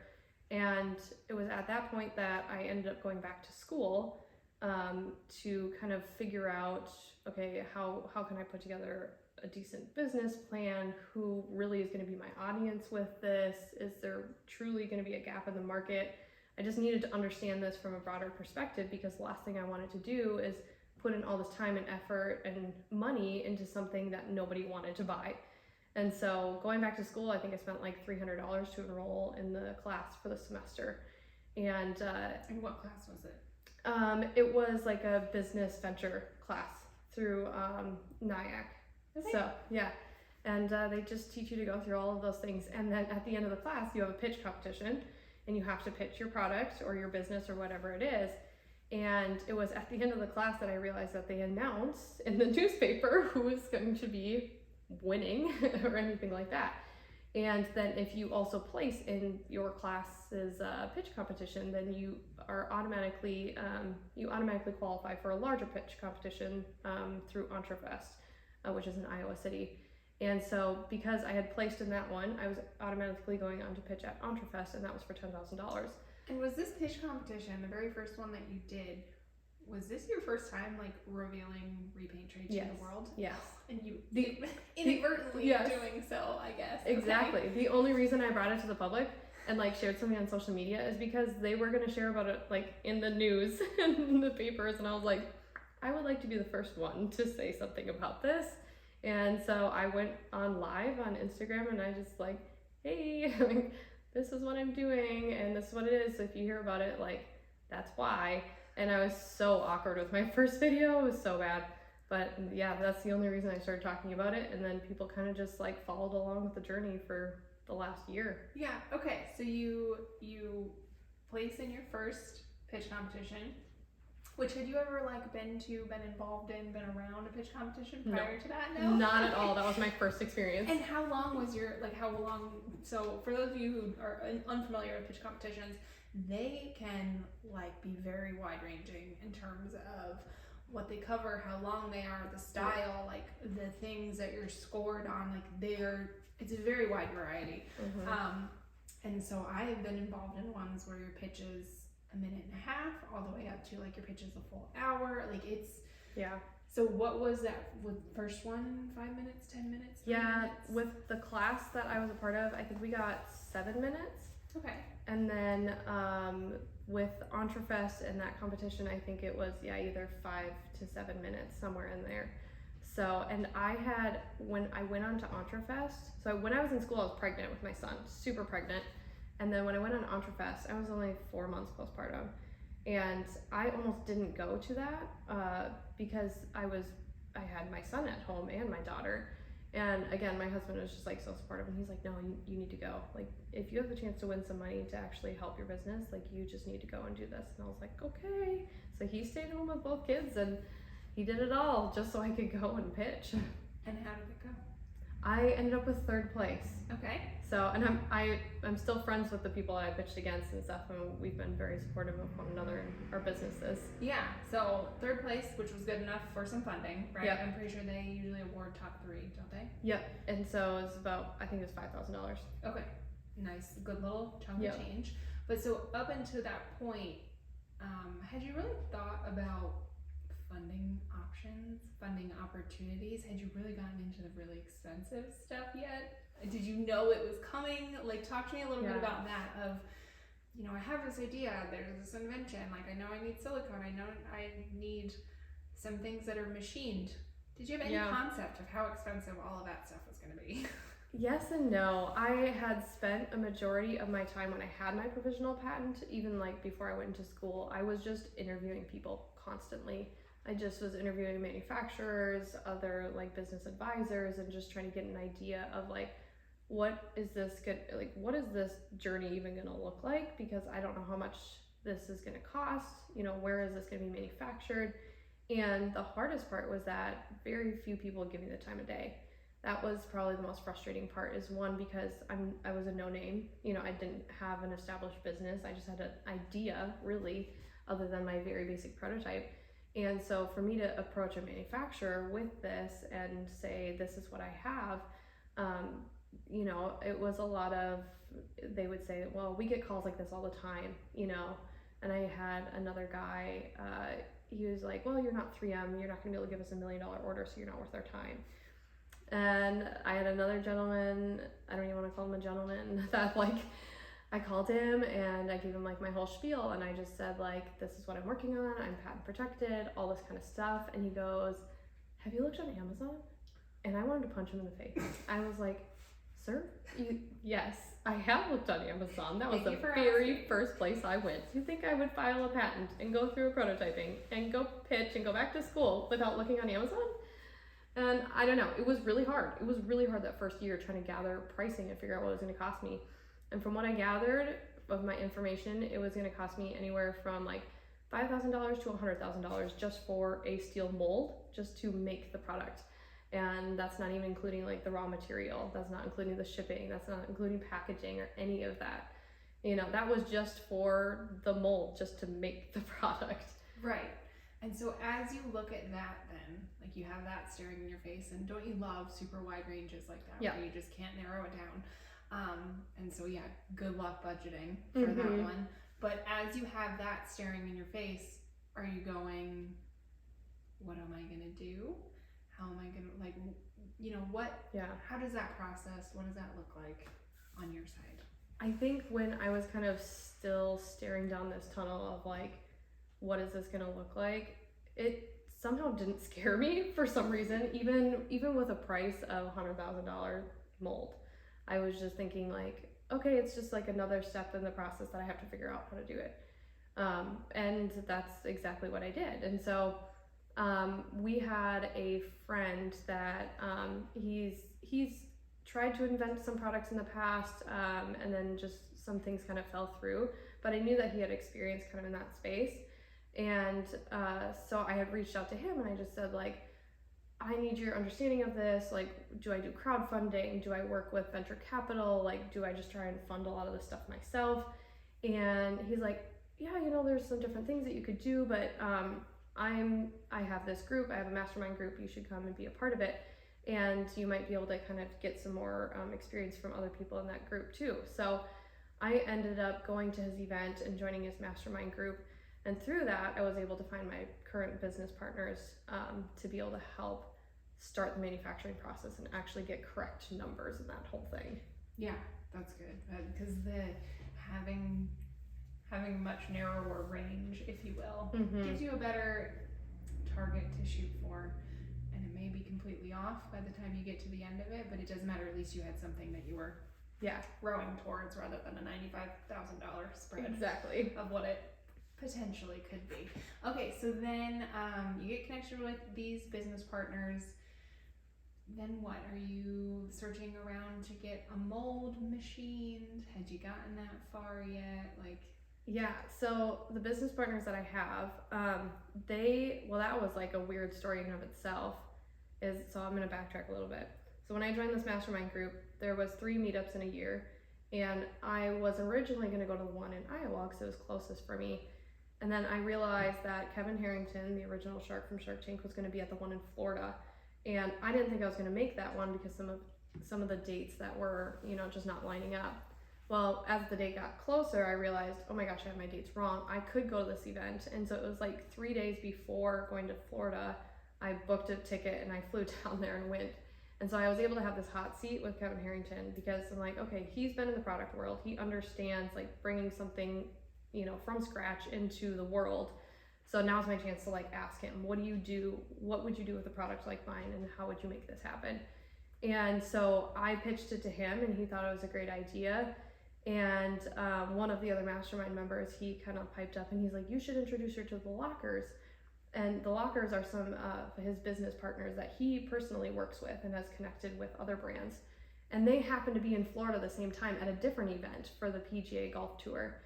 [SPEAKER 2] And it was at that point that I ended up going back to school to kind of figure out, okay, how can I put together a decent business plan? Who really is going to be my audience with this? Is there truly going to be a gap in the market? I just needed to understand this from a broader perspective, because the last thing I wanted to do is put in all this time and effort and money into something that nobody wanted to buy. And so going back to school, I think I spent like $300 to enroll in the class for the semester. And
[SPEAKER 1] what class was it?
[SPEAKER 2] It was like a business venture class through NIAC. So yeah, and they just teach you to go through all of those things, and then at the end of the class you have a pitch competition, and you have to pitch your product or your business or whatever it is. And it was at the end of the class that I realized that they announced in the newspaper who was going to be winning or anything like that. And then if you also place in your class's pitch competition, then you are automatically qualify for a larger pitch competition through EntreFest, which is in Iowa City. And so because I had placed in that one, I was automatically going on to pitch at EntreFest, and that was for $10,000.
[SPEAKER 1] And was this pitch competition, the very first one that you did, was this your first time like revealing Repaint Tray to the world?
[SPEAKER 2] Yes.
[SPEAKER 1] And you inadvertently doing so, I guess.
[SPEAKER 2] Exactly. Okay. The only reason I brought it to the public and like shared something on social media is because they were going to share about it like in the news and in the papers, and I was like, I would like to be the first one to say something about this. And so I went on live on Instagram, and I just like, hey, like, this is what I'm doing and this is what it is. So if you hear about it, like, that's why. And I was so awkward with my first video. It was so bad. But yeah, that's the only reason I started talking about it. And then people kind of just like followed along with the journey for the last year.
[SPEAKER 1] Yeah. Okay. So you placed in your first pitch competition. Which, had you ever like been involved in, been around a pitch competition prior to that? No,
[SPEAKER 2] not at all. That was my first experience.
[SPEAKER 1] And how long was so for those of you who are unfamiliar with pitch competitions, they can like be very wide ranging in terms of what they cover, how long they are, the style, like the things that you're scored on, like it's a very wide variety. Mm-hmm. And so I have been involved in ones where your pitch is a minute and a half all the way up to like your pitch is a full hour. Like it's So what was that with first one? 5 minutes, 10 minutes? 3 minutes?
[SPEAKER 2] With the class that I was a part of, I think we got 7 minutes.
[SPEAKER 1] Okay.
[SPEAKER 2] And then with Entrefest and that competition, I think it was either 5 to 7 minutes, somewhere in there. So, and I had, when I went on to Entrefest, so when I was in school, I was pregnant with my son, super pregnant. And then when I went on Entrefest, I was only 4 months postpartum. And I almost didn't go to that because I had my son at home and my daughter. And again, my husband was just like so supportive, and he's like, no, you need to go. Like, if you have the chance to win some money to actually help your business, like, you just need to go and do this. And I was like, okay. So he stayed home with both kids, and he did it all just so I could go and pitch.
[SPEAKER 1] And how did it go?
[SPEAKER 2] I ended up with 3rd place.
[SPEAKER 1] Okay.
[SPEAKER 2] So, and I'm still friends with the people I pitched against and stuff, and we've been very supportive of one another in our businesses.
[SPEAKER 1] Yeah. So 3rd place, which was good enough for some funding, right?
[SPEAKER 2] Yep.
[SPEAKER 1] I'm pretty sure they usually award top 3, don't they?
[SPEAKER 2] Yep. And so it was about, I think it was $5,000.
[SPEAKER 1] Okay. Nice, good little chunk
[SPEAKER 2] Yep.
[SPEAKER 1] of change. But so up until that point, had you really thought about funding options, funding opportunities? Had you really gotten into the really expensive stuff yet? Did you know it was coming? Like, talk to me a little bit about that of, you know, I have this idea, there's this invention, like, I know I need silicone, I know I need some things that are machined. Did you have any concept of how expensive all of that stuff was going to be?
[SPEAKER 2] Yes and no. I had spent a majority of my time when I had my provisional patent, even like before I went into school, I was just interviewing people constantly. I just was interviewing manufacturers, other like business advisors, and just trying to get an idea of like, what is this journey even gonna look like? Because I don't know how much this is gonna cost, you know, where is this gonna be manufactured? And the hardest part was that very few people would give me the time of day. That was probably the most frustrating part, is one, because I was a no name, you know, I didn't have an established business. I just had an idea, really, other than my very basic prototype. And so for me to approach a manufacturer with this and say, this is what I have, you know, it was a lot of, they would say, well, we get calls like this all the time, you know. And I had another guy, he was like, well, you're not 3M, you're not gonna be able to give us $1 million order, so you're not worth our time. And I had another gentleman, I don't even want to call him a gentleman, that like, I called him and I gave him like my whole spiel, and I just said like, this is what I'm working on, I'm patent protected, all this kind of stuff. And he goes, have you looked on Amazon? And I wanted to punch him in the face. I was like, sir, yes, I have looked on Amazon. That was the very first place I went. You think I would file a patent and go through a prototyping and go pitch and go back to school without looking on Amazon? And I don't know, it was really hard. It was really hard that first year trying to gather pricing and figure out what it was going to cost me. And from what I gathered of my information, it was going to cost me anywhere from like $5,000 to $100,000 just for a steel mold, just to make the product. And that's not even including like the raw material. That's not including the shipping. That's not including packaging or any of that. You know, that was just for the mold, just to make the product.
[SPEAKER 1] Right. And so as you look at that then, like you have that staring in your face, and don't you love super wide ranges like that, where you just can't narrow it down? And so yeah, good luck budgeting for that one. But as you have that staring in your face, are you going, what am I gonna do? How am I gonna, like, you know, how does that process, what does that look like on your side?
[SPEAKER 2] I think when I was kind of still staring down this tunnel of like, what is this gonna look like? It somehow didn't scare me for some reason, even with a price of $100,000 mold. I was just thinking like, okay, it's just like another step in the process that I have to figure out how to do it. And that's exactly what I did. And so we had a friend that he's tried to invent some products in the past, and then just some things kind of fell through, but I knew that he had experience kind of in that space. And so I had reached out to him and I just said like, I need your understanding of this. Like, do I do crowdfunding? Do I work with venture capital? Like, do I just try and fund a lot of this stuff myself? And he's like, yeah, you know, there's some different things that you could do, but I have this group, I have a mastermind group, you should come and be a part of it. And you might be able to kind of get some more experience from other people in that group too. So I ended up going to his event and joining his mastermind group. And through that, I was able to find my current business partners to be able to help start the manufacturing process and actually get correct numbers in that whole thing.
[SPEAKER 1] Yeah, that's good. Because having a much narrower range, if you will,
[SPEAKER 2] Mm-hmm.
[SPEAKER 1] gives you a better target to shoot for. And it may be completely off by the time you get to the end of it, but it doesn't matter. At least you had something that you were rowing towards, rather than a $95,000 spread
[SPEAKER 2] Exactly.
[SPEAKER 1] of what it potentially could be. Okay, so then you get connected with these business partners. Then what? Are you searching around to get a mold machined? Had you gotten that far yet?
[SPEAKER 2] Yeah, so the business partners that I have, that was like a weird story in and of itself. So I'm gonna backtrack a little bit. So when I joined this mastermind group, there was 3 meetups in a year, and I was originally gonna go to the one in Iowa because it was closest for me. And then I realized that Kevin Harrington, the original shark from Shark Tank, was gonna be at the one in Florida. And I didn't think I was gonna make that one because some of the dates that were, just not lining up. Well, as the date got closer, I realized, oh my gosh, I have my dates wrong. I could go to this event. And so it was like 3 days before going to Florida, I booked a ticket and I flew down there and went. And so I was able to have this hot seat with Kevin Harrington because I'm like, okay, he's been in the product world. He understands like bringing something, from scratch into the world. So now's my chance to ask him, what do you do? What would you do with a product like mine? And how would you make this happen? And so I pitched it to him and he thought it was a great idea. And one of the other mastermind members, he kind of piped up and he's like, you should introduce her to the Lockers. And the Lockers are some of his business partners that he personally works with and has connected with other brands. And they happen to be in Florida the same time at a different event for the PGA Golf Tour.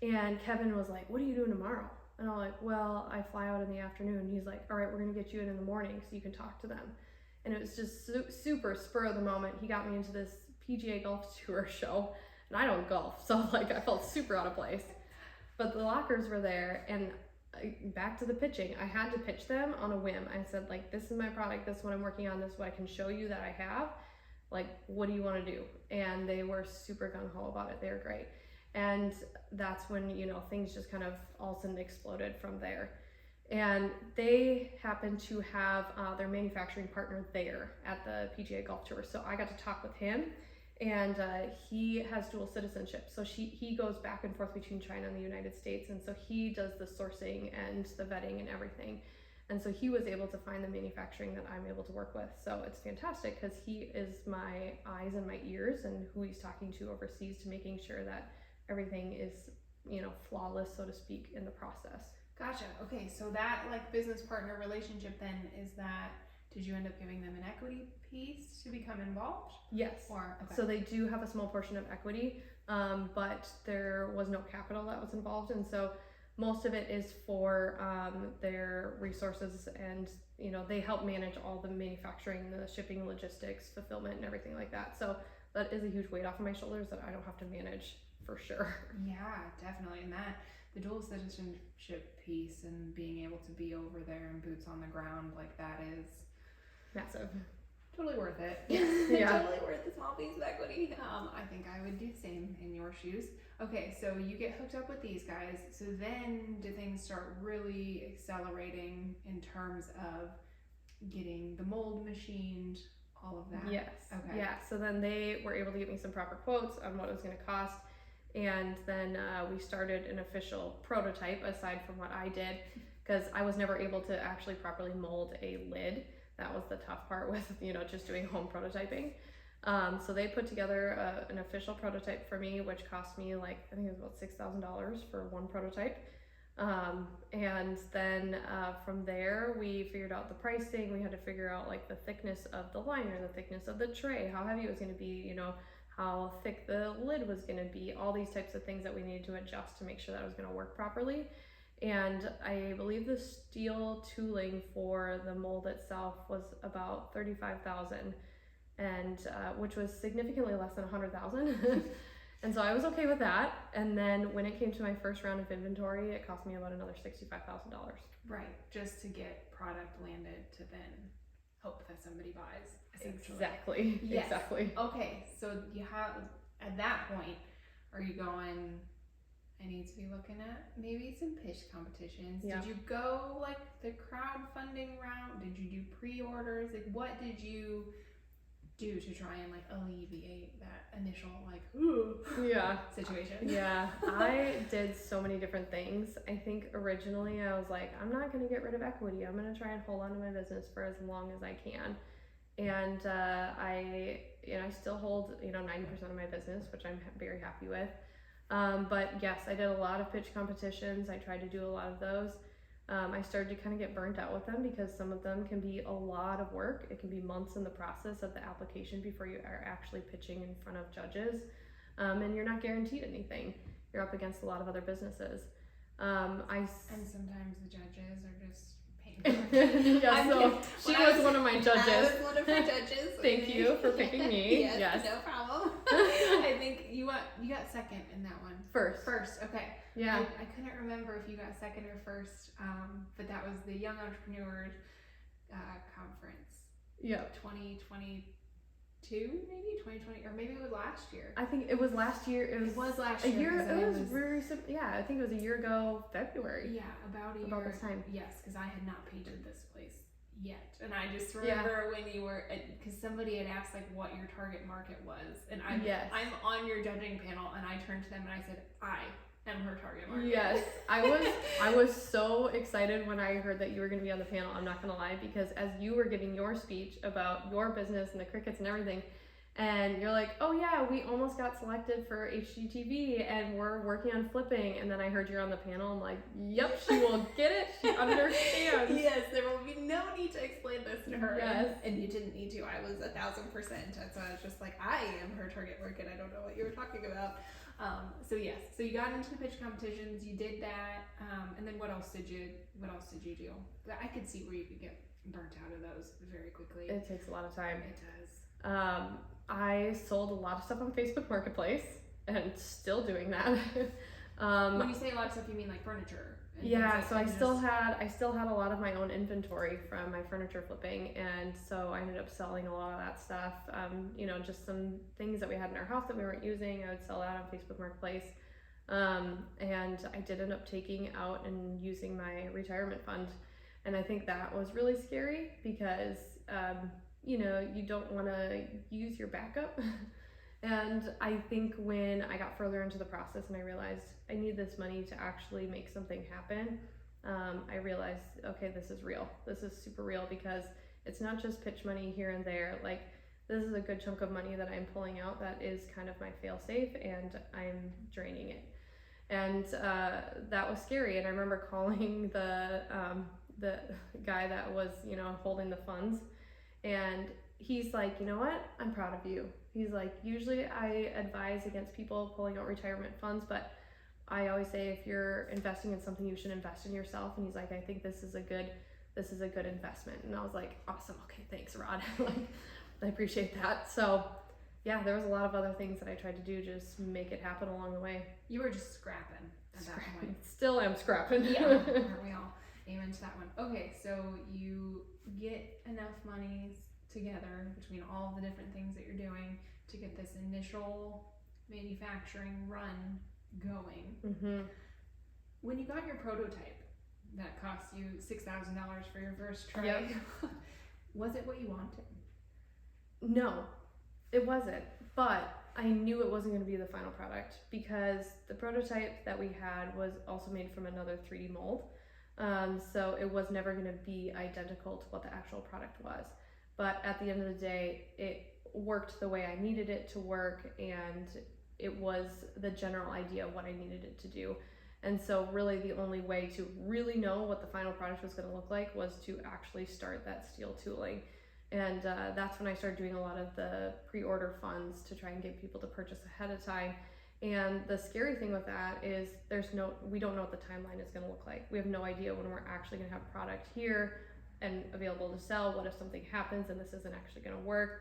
[SPEAKER 2] And Kevin was like, what are you doing tomorrow? And I'm like, well, I fly out in the afternoon. He's like, all right, we're going to get you in the morning so you can talk to them. And it was just super spur of the moment. He got me into this PGA Golf Tour show. And I don't golf, so I felt super out of place. But the Lockers were there, and back to the pitching. I had to pitch them on a whim. I said, this is my product, this is what I'm working on, this is what I can show you that I have. What do you want to do? And they were super gung-ho about it. They were great. And that's when, things just kind of all of a sudden exploded from there. And they happened to have their manufacturing partner there at the PGA Golf Tour. So I got to talk with him. And he has dual citizenship, so he goes back and forth between China and the United States, and so he does the sourcing and the vetting and everything. And so he was able to find the manufacturing that I'm able to work with. So it's fantastic because he is my eyes and my ears and who he's talking to overseas to making sure that everything is, flawless, so to speak, in the process.
[SPEAKER 1] Gotcha. Okay, so that business partner relationship then did you end up giving them an equity piece to become involved?
[SPEAKER 2] Yes.
[SPEAKER 1] Okay.
[SPEAKER 2] So they do have a small portion of equity, but there was no capital that was involved. And so most of it is for their resources, and they help manage all the manufacturing, the shipping, logistics, fulfillment, and everything like that. So that is a huge weight off of my shoulders that I don't have to manage for sure.
[SPEAKER 1] Yeah, definitely. And the dual citizenship piece and being able to be over there and boots on the ground that is
[SPEAKER 2] massive.
[SPEAKER 1] Totally worth it.
[SPEAKER 2] Yeah.
[SPEAKER 1] Totally worth the small piece of equity. I think I would do the same in your shoes. Okay, so you get hooked up with these guys. So then do things start really accelerating in terms of getting the mold machined, all of that?
[SPEAKER 2] Yes.
[SPEAKER 1] Okay.
[SPEAKER 2] Yeah, so then they were able to give me some proper quotes on what it was going to cost. And then we started an official prototype aside from what I did, because I was never able to actually properly mold a lid. That was the tough part with, just doing home prototyping. So they put together an official prototype for me, which cost me I think it was about $6,000 for one prototype. And then from there, we figured out the pricing. We had to figure out the thickness of the liner, the thickness of the tray, how heavy it was going to be, how thick the lid was going to be, all these types of things that we needed to adjust to make sure that it was going to work properly. And I believe the steel tooling for the mold itself was about $35,000, and which was significantly less than $100,000. And so I was okay with that. And then when it came to my first round of inventory, it cost me about another $65,000.
[SPEAKER 1] Right, just to get product landed to then hope that somebody buys.
[SPEAKER 2] Exactly.
[SPEAKER 1] Yes.
[SPEAKER 2] Exactly.
[SPEAKER 1] Okay, so you have, at that point, are you going, I need to be looking at maybe some pitch competitions?
[SPEAKER 2] Yeah.
[SPEAKER 1] Did you go the crowdfunding route? Did you do pre-orders? What did you do to try and like alleviate that initial like ooh situation?
[SPEAKER 2] Yeah, I did so many different things. I think originally I was like, I'm not going to get rid of equity. I'm going to try and hold on to my business for as long as I can. And I still hold 90% of my business, which I'm very happy with. But yes, I did a lot of pitch competitions. I tried to do a lot of those. I started to kind of get burnt out with them because some of them can be a lot of work. It can be months in the process of the application before you are actually pitching in front of judges. And you're not guaranteed anything. You're up against a lot of other businesses.
[SPEAKER 1] And sometimes the judges are just painful.
[SPEAKER 2] Yeah, so she was one of my judges.
[SPEAKER 1] I was one of her judges.
[SPEAKER 2] Thank you for picking me.
[SPEAKER 1] Yes, no problem. I think you got second in that one. First, okay.
[SPEAKER 2] Yeah.
[SPEAKER 1] I couldn't remember if you got second or first, but that was the Young Entrepreneurs Conference.
[SPEAKER 2] Yeah.
[SPEAKER 1] 2022, maybe 2020, or maybe it was last year.
[SPEAKER 2] I think it was last year. It was
[SPEAKER 1] last
[SPEAKER 2] a
[SPEAKER 1] year.
[SPEAKER 2] It was very simple. Yeah, I think it was a year ago, February.
[SPEAKER 1] Yeah, about a year.
[SPEAKER 2] About this time.
[SPEAKER 1] Yes, because I had not painted this place yet, and I just remember when you were, because somebody had asked like what your target market was, and I'm on your judging panel, and I turned to them and I said, I am her target market.
[SPEAKER 2] Yes, I was so excited when I heard that you were going to be on the panel. I'm not going to lie, because as you were giving your speech about your business and the crickets and everything, and you're like, oh yeah, we almost got selected for HGTV and we're working on flipping, and then I heard you're on the panel. I'm like, yep, she will get it. She understands.
[SPEAKER 1] Yes, there will be no need to explain this to her.
[SPEAKER 2] Yes.
[SPEAKER 1] And you didn't need to. I was 1,000%. And so I was just like, I am her target market. I don't know what you were talking about. So yes, so you got into the pitch competitions, you did that, and then what else did you do? I could see where you could get burnt out of those very quickly.
[SPEAKER 2] It takes a lot of time.
[SPEAKER 1] It does.
[SPEAKER 2] I sold a lot of stuff on Facebook Marketplace, and still doing that.
[SPEAKER 1] When you say a lot of stuff, you mean like furniture?
[SPEAKER 2] Yeah, so I still had a lot of my own inventory from my furniture flipping, and so I ended up selling a lot of that stuff. Just some things that we had in our house that we weren't using, I would sell that on Facebook Marketplace. And I did end up taking out and using my retirement fund, and I think that was really scary because you don't want to use your backup. And I think when I got further into the process and I realized I need this money to actually make something happen, I realized, okay, this is real. This is super real, because it's not just pitch money here and there. Like, this is a good chunk of money that I'm pulling out that is kind of my fail safe, and I'm draining it. And that was scary. And I remember calling the guy that was, holding the funds, and he's like, you know what? I'm proud of you. He's like, usually I advise against people pulling out retirement funds, but I always say if you're investing in something, you should invest in yourself. And he's like, I think this is a good investment. And I was like, awesome. Okay, thanks, Rod. I appreciate that. So yeah, there was a lot of other things that I tried to do, just make it happen along the way.
[SPEAKER 1] You were just scrapping at that point.
[SPEAKER 2] Still am scrapping.
[SPEAKER 1] Yeah, aren't we all? Amen to that one. Okay, so you get enough money together between all the different things that you're doing to get this initial manufacturing run going.
[SPEAKER 2] Mm-hmm.
[SPEAKER 1] When you got your prototype that cost you $6,000 for your first tray,
[SPEAKER 2] yep.
[SPEAKER 1] Was it what you wanted?
[SPEAKER 2] No, it wasn't. But I knew it wasn't going to be the final product, because the prototype that we had was also made from another 3D mold. So it was never going to be identical to what the actual product was. But at the end of the day, it worked the way I needed it to work, and it was the general idea of what I needed it to do. And so really the only way to really know what the final product was going to look like was to actually start that steel tooling. And that's when I started doing a lot of the pre-order funds to try and get people to purchase ahead of time. And the scary thing with that is we don't know what the timeline is going to look like. We have no idea when we're actually going to have product here and available to sell. What if something happens and this isn't actually going to work?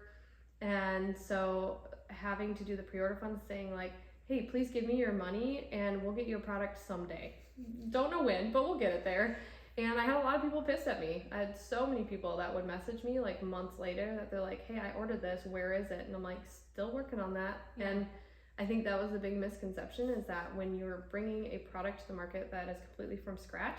[SPEAKER 2] And so having to do the pre-order funds, saying like, hey, please give me your money and we'll get you a product someday. Don't know when, but we'll get it there. And I had a lot of people pissed at me. I had so many people that would message me like months later that they're like, hey, I ordered this, where is it? And I'm like, still working on that. Yeah. And I think that was the big misconception, is that when you're bringing a product to the market that is completely from scratch,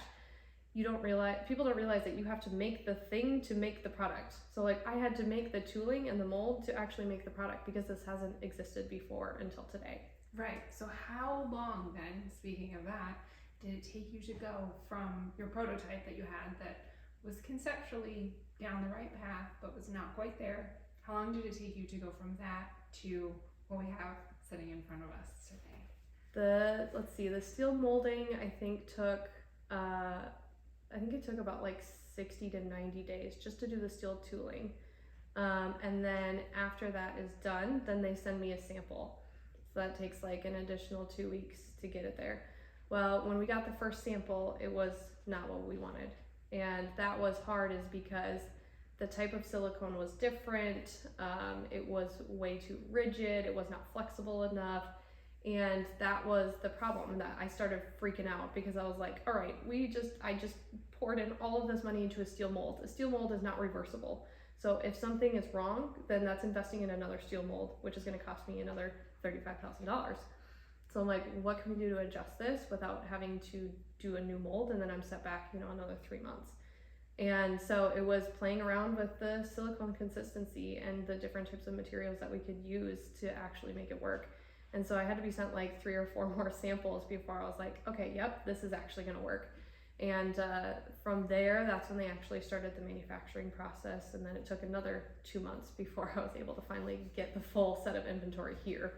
[SPEAKER 2] people don't realize that you have to make the thing to make the product. So like I had to make the tooling and the mold to actually make the product because this hasn't existed before until today.
[SPEAKER 1] Right. So how long then, speaking of that, did it take you to go from your prototype that you had that was conceptually down the right path but was not quite there? How long did it take you to go from that to what we have sitting in front of us today?
[SPEAKER 2] The steel molding I think took it took about like 60 to 90 days just to do the steel tooling. And then after that is done, then they send me a sample. So that takes like an additional 2 weeks to get it there. Well, when we got the first sample, it was not what we wanted. And that was hard is because the type of silicone was different. It was way too rigid. It was not flexible enough. And that was the problem, that I started freaking out because I was like, all right, I just poured in all of this money into a steel mold. A steel mold is not reversible. So if something is wrong, then that's investing in another steel mold, which is going to cost me another $35,000. So I'm like, what can we do to adjust this without having to do a new mold? And then I'm set back, another 3 months. And so it was playing around with the silicone consistency and the different types of materials that we could use to actually make it work. And so I had to be sent like 3 or 4 more samples before I was like, okay, yep, this is actually going to work. And from there, that's when they actually started the manufacturing process. And then it took another 2 months before I was able to finally get the full set of inventory here.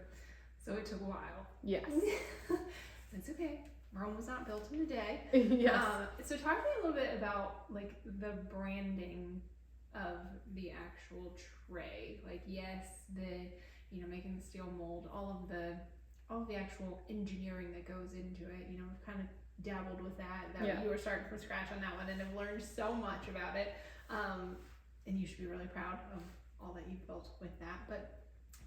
[SPEAKER 1] So it took a while.
[SPEAKER 2] Yes.
[SPEAKER 1] It's okay. Rome was not built in a day.
[SPEAKER 2] Yes.
[SPEAKER 1] So talk to me a little bit about like the branding of the actual tray. Like, yes, making the steel mold, all of the actual engineering that goes into it. We've kind of dabbled with that. You were starting from scratch on that one and have learned so much about it. And you should be really proud of all that you've built with that. But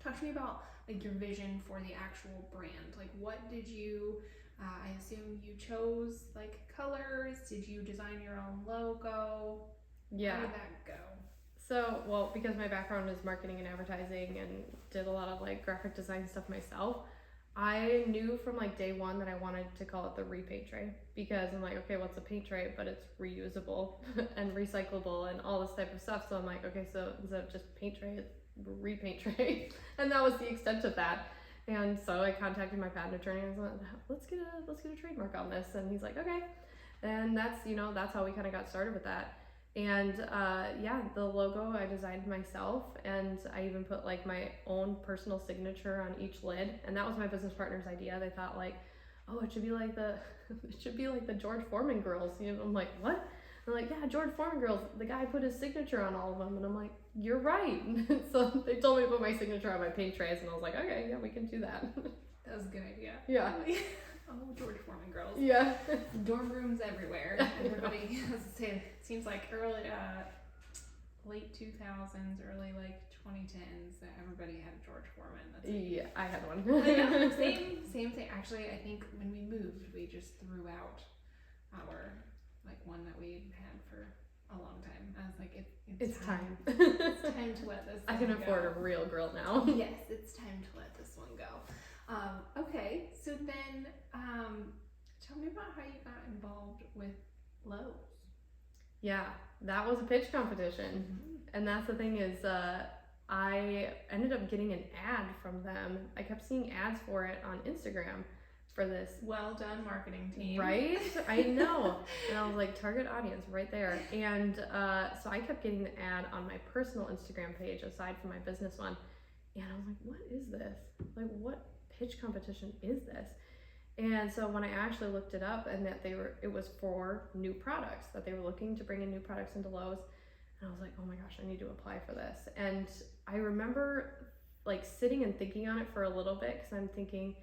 [SPEAKER 1] talk to me about like your vision for the actual brand. Like, what did you? I assume you chose like colors. Did you design your own logo?
[SPEAKER 2] Yeah.
[SPEAKER 1] How did that go?
[SPEAKER 2] So, well, because my background is marketing and advertising and did a lot of like graphic design stuff myself, I knew from like day one that I wanted to call it the Repaint Tray, because I'm like, okay, what's a paint tray? But it's reusable and recyclable and all this type of stuff. So I'm like, okay, so instead of just paint tray, it's Repaint Tray. And that was the extent of that. And so I contacted my patent attorney and I was like, let's get a trademark on this. And he's like, okay. And that's how we kind of got started with that. And the logo I designed myself, and I even put like my own personal signature on each lid. And that was my business partner's idea. They thought like, oh, it should be like the George Foreman grills. I'm like, what? They're like, yeah, George Foreman grills. The guy put his signature on all of them. And I'm like, you're right. So they told me to put my signature on my paint trays, and I was like, okay, yeah, we can do that.
[SPEAKER 1] That was a good idea.
[SPEAKER 2] Yeah.
[SPEAKER 1] Oh, George Foreman grills.
[SPEAKER 2] Yeah.
[SPEAKER 1] Dorm rooms everywhere. Everybody, seems like late 2000s, early like 2010s, everybody had a George Foreman.
[SPEAKER 2] Yeah, I had one.
[SPEAKER 1] Same thing. Actually, I think when we moved, we just threw out our like one that we had for a long time. I was like, it's time. It's time to let this
[SPEAKER 2] I can afford a real grill now.
[SPEAKER 1] Yes, it's time to let this one go. Okay, so then tell me about how you got involved with Lowe's.
[SPEAKER 2] Yeah, that was a pitch competition. Mm-hmm. And that's the thing is, I ended up getting an ad from them. I kept seeing ads for it on Instagram for this.
[SPEAKER 1] Well done, marketing team.
[SPEAKER 2] Right? I know. And I was like, target audience right there. And so I kept getting the ad on my personal Instagram page aside from my business one. And I was like, what is this? Like, what pitch competition is this? And so when I actually looked it up, and that it was for new products, that they were looking to bring in new products into Lowe's, and I was like, oh my gosh, I need to apply for this. And I remember like sitting and thinking on it for a little bit, because I'm thinking,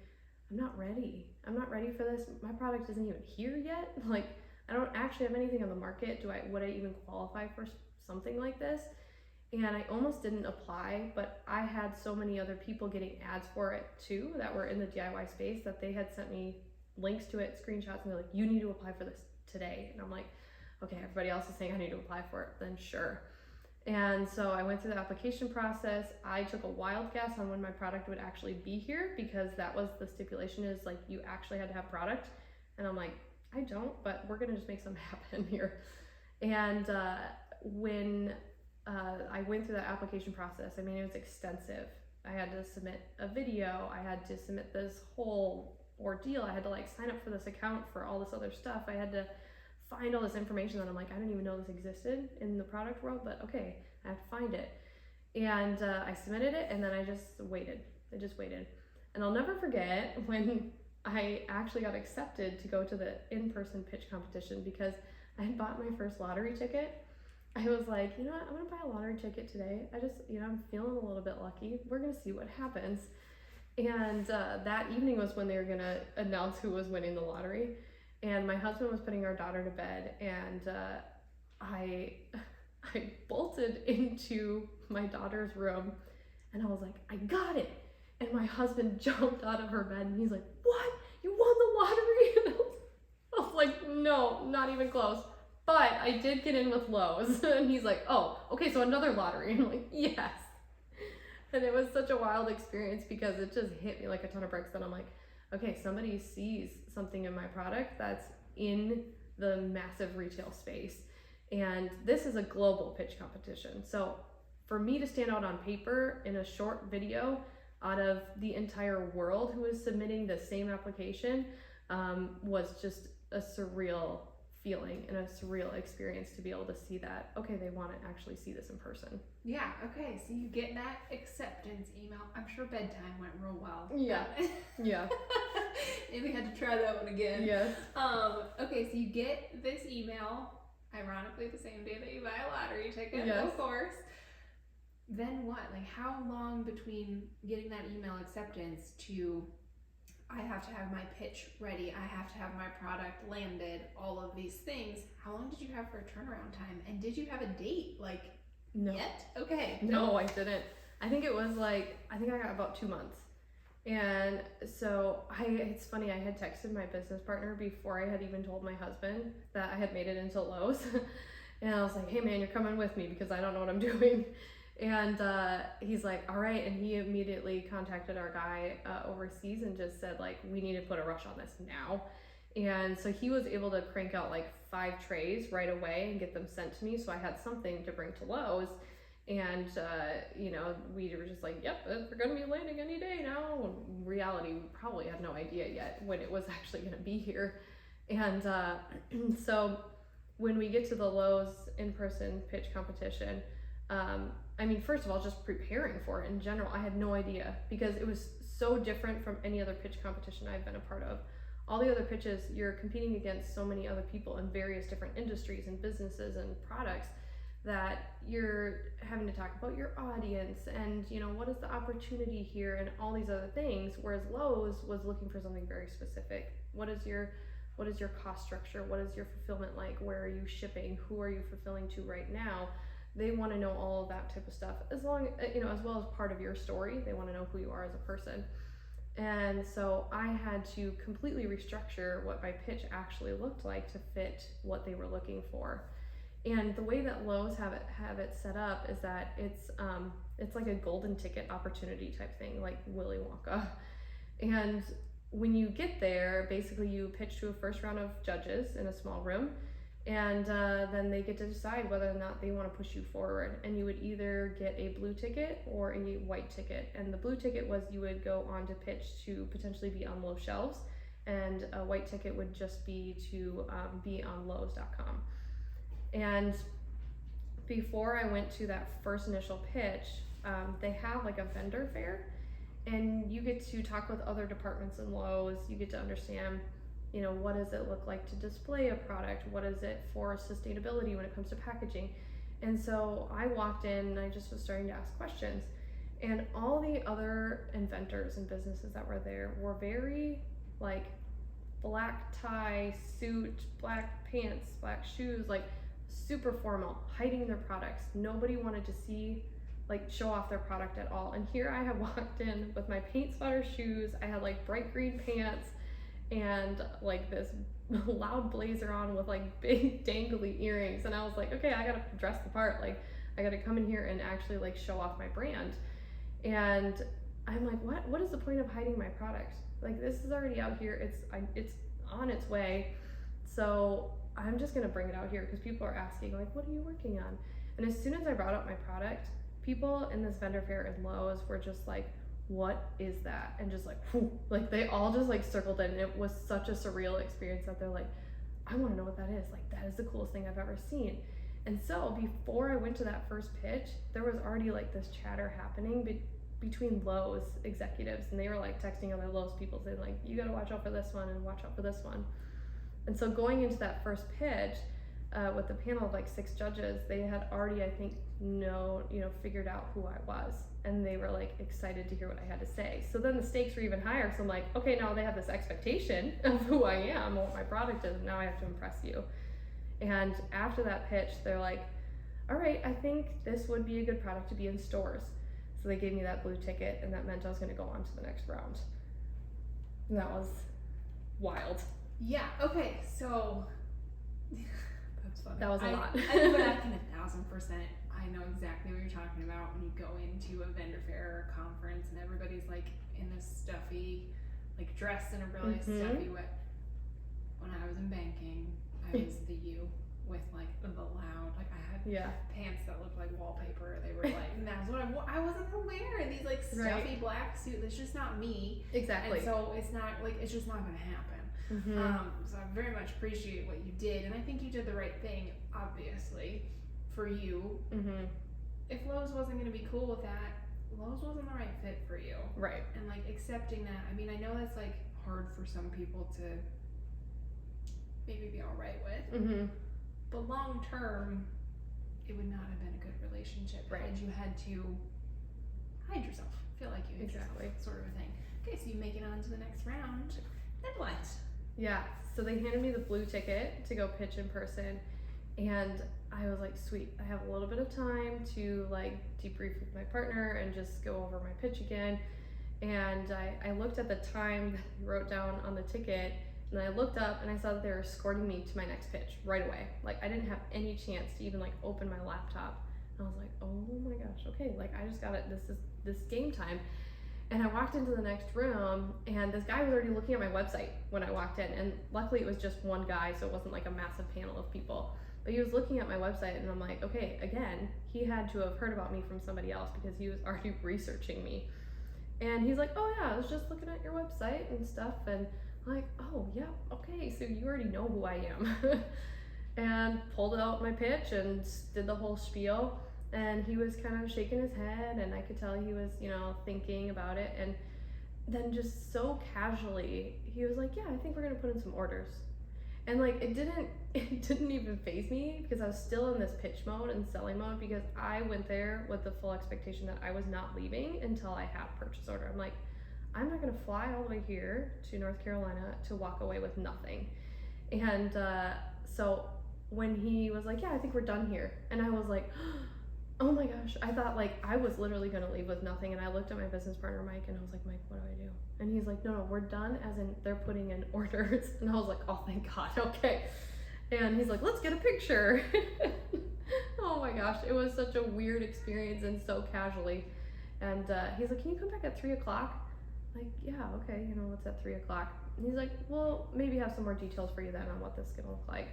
[SPEAKER 2] I'm not ready for this. My product isn't even here yet. Like, I don't actually have anything on the market. Would I even qualify for something like this? And I almost didn't apply, but I had so many other people getting ads for it too that were in the DIY space that they had sent me links to it, screenshots, and they're like, you need to apply for this today. And I'm like, okay, everybody else is saying I need to apply for it, then sure. And so I went through the application process. I took a wild guess on when my product would actually be here, because that was the stipulation, is like you actually had to have product. And I'm like, I don't, but we're gonna just make something happen here. And when I went through that application process, I mean, it was extensive. I had to submit a video, I had to submit this whole ordeal, I had to like sign up for this account for all this other stuff, I had to find all this information that I'm like, I didn't even know this existed in the product world, but okay, I have to find it. And I submitted it, and then I just waited. And I'll never forget when I actually got accepted to go to the in-person pitch competition, because I had bought my first lottery ticket. I was like, you know what, I'm gonna buy a lottery ticket today. I just, I'm feeling a little bit lucky. We're gonna see what happens. And that evening was when they were gonna announce who was winning the lottery. And my husband was putting our daughter to bed, and I bolted into my daughter's room, and I was like, I got it. And my husband jumped out of her bed, and he's like, what? You won the lottery? And I was like, no, not even close. But I did get in with Lowe's. And he's like, oh, okay, so another lottery. And I'm like, yes. And it was such a wild experience, because it just hit me like a ton of bricks that I'm like, okay, somebody sees something in my product that's in the massive retail space. And this is a global pitch competition. So for me to stand out on paper in a short video out of the entire world who is submitting the same application was just a surreal feeling and a surreal experience to be able to see that, okay, they want to actually see this in person.
[SPEAKER 1] Yeah, okay, so you get that acceptance email. I'm sure bedtime went real well.
[SPEAKER 2] Yeah. Yeah.
[SPEAKER 1] And we had to try that one again.
[SPEAKER 2] Yes.
[SPEAKER 1] Okay, so you get this email, ironically the same day that you buy a lottery ticket,
[SPEAKER 2] yes.
[SPEAKER 1] Of course. Then what? Like, how long between getting that email acceptance to I have to have my pitch ready, I have to have my product landed, all of these things? How long did you have for a turnaround time? And did you have a date, like,
[SPEAKER 2] no.
[SPEAKER 1] yet? Okay.
[SPEAKER 2] No, I didn't. I think it was like, I got about 2 months. And so it's funny, I had texted my business partner before I had even told my husband that I had made it into Lowe's. And I was like, hey man, you're coming with me because I don't know what I'm doing. And he's like, all right. And he immediately contacted our guy overseas and just said, like, we need to put a rush on this now. And so he was able to crank out like 5 trays right away and get them sent to me. So I had something to bring to Lowe's. And, we were just like, yep, we're going to be landing any day now. In reality, we probably had no idea yet when it was actually going to be here. And so when we get to the Lowe's in-person pitch competition, first of all, just preparing for it in general, I had no idea, because it was so different from any other pitch competition I've been a part of. All the other pitches, you're competing against so many other people in various different industries and businesses and products that you're having to talk about your audience and, what is the opportunity here and all these other things. Whereas Lowe's was looking for something very specific. What is your cost structure? What is your fulfillment like? Where are you shipping? Who are you fulfilling to right now? They want to know all of that type of stuff, as well as part of your story. They want to know who you are as a person. And so I had to completely restructure what my pitch actually looked like to fit what they were looking for. And the way that Lowe's have it set up is that it's like a golden ticket opportunity type thing, like Willy Wonka. And when you get there, basically you pitch to a first round of judges in a small room. And then they get to decide whether or not they want to push you forward. And you would either get a blue ticket or a white ticket. And the blue ticket was you would go on to pitch to potentially be on Lowe's shelves. And a white ticket would just be to be on Lowe's.com. And before I went to that first initial pitch, they have like a vendor fair. And you get to talk with other departments in Lowe's. You get to understand, what does it look like to display a product? What is it for sustainability when it comes to packaging? And so I walked in and I just was starting to ask questions. And all the other inventors and businesses that were there were very like black tie, suit, black pants, black shoes, like super formal, hiding their products. Nobody wanted to show off their product at all. And here I had walked in with my paint sweater shoes. I had like bright green pants and like this loud blazer on with like big dangly earrings. And I was like, okay, I gotta dress the part. Like I gotta come in here and actually like show off my brand. And I'm like, what is the point of hiding my product? Like this is already out here. It's on its way. So I'm just gonna bring it out here because people are asking, like, what are you working on? And as soon as I brought up my product, people in this vendor fair in Lowe's were just like, what is that? And just like, whew, like they all just like circled it, and it was such a surreal experience that they're like, I want to know what that is. Like, that is the coolest thing I've ever seen. And so before I went to that first pitch, there was already like this chatter happening between Lowe's executives, and they were like texting other Lowe's people saying like, you got to watch out for this one and watch out for this one. And so going into that first pitch with the panel of like 6 judges, they had already, I think, figured out who I was, and they were like excited to hear what I had to say. So then the stakes were even higher. So I'm like, okay, now they have this expectation of who I am, what my product is, and now I have to impress you. And after that pitch, they're like, all right, I think this would be a good product to be in stores. So they gave me that blue ticket, and that meant I was going to go on to the next round. And that was wild.
[SPEAKER 1] Yeah, okay, so that's funny.
[SPEAKER 2] That was a lot.
[SPEAKER 1] I go back in 1,000%. I know exactly what you're talking about when you go into a vendor fair or conference and everybody's like in this stuffy, like dressed in a really stuffy way. When I was in banking, I was the you with like the loud, like I had pants that looked like wallpaper. They were like, and that's what I wasn't aware. These like stuffy black suits. It's just not me.
[SPEAKER 2] Exactly.
[SPEAKER 1] And so it's not like, it's just not going to happen. So I very much appreciate what you did, and I think you did the right thing, obviously, for you. If Lowe's wasn't going to be cool with that, Lowe's wasn't the right fit for you.
[SPEAKER 2] Right.
[SPEAKER 1] And like accepting that, I mean, I know that's like hard for some people to maybe be all right with, but long term, it would not have been a good relationship.
[SPEAKER 2] Right.
[SPEAKER 1] And you had to hide yourself, feel like you hid yourself, sort of a thing. Okay, so you make it on to the next round. Then what?
[SPEAKER 2] Yeah, so they handed me the blue ticket to go pitch in person, and I was like, sweet, I have a little bit of time to like debrief with my partner and just go over my pitch again. And I looked at the time that I wrote down on the ticket, and I looked up and I saw that they were escorting me to my next pitch right away. Like, I didn't have any chance to even like open my laptop. And I was like, oh my gosh, okay, like I just got it, this game time. And I walked into the next room, and this guy was already looking at my website when I walked in. And luckily it was just one guy, so it wasn't like a massive panel of people. But he was looking at my website, and I'm like, okay, again, he had to have heard about me from somebody else because he was already researching me. And he's like, oh yeah, I was just looking at your website and stuff. And I'm like, oh yeah, okay, so you already know who I am. And pulled out my pitch and did the whole spiel. And he was kind of shaking his head, and I could tell he was, thinking about it. And then just so casually, he was like, yeah, I think we're gonna put in some orders. And like, it didn't even faze me because I was still in this pitch mode and selling mode, because I went there with the full expectation that I was not leaving until I had a purchase order. I'm like, I'm not gonna fly all the way here to North Carolina to walk away with nothing. And so when he was like, yeah, I think we're done here. And I was like, oh my gosh, I thought like I was literally gonna leave with nothing. And I looked at my business partner, Mike, and I was like, Mike, what do I do? And he's like, no, we're done, as in they're putting in orders. And I was like, oh, thank God, okay. And he's like, let's get a picture. Oh my gosh, it was such a weird experience, and so casually. And he's like, can you come back at 3 o'clock? Like, yeah, okay, what's at 3 o'clock? And he's like, well, maybe have some more details for you then on what this is gonna look like.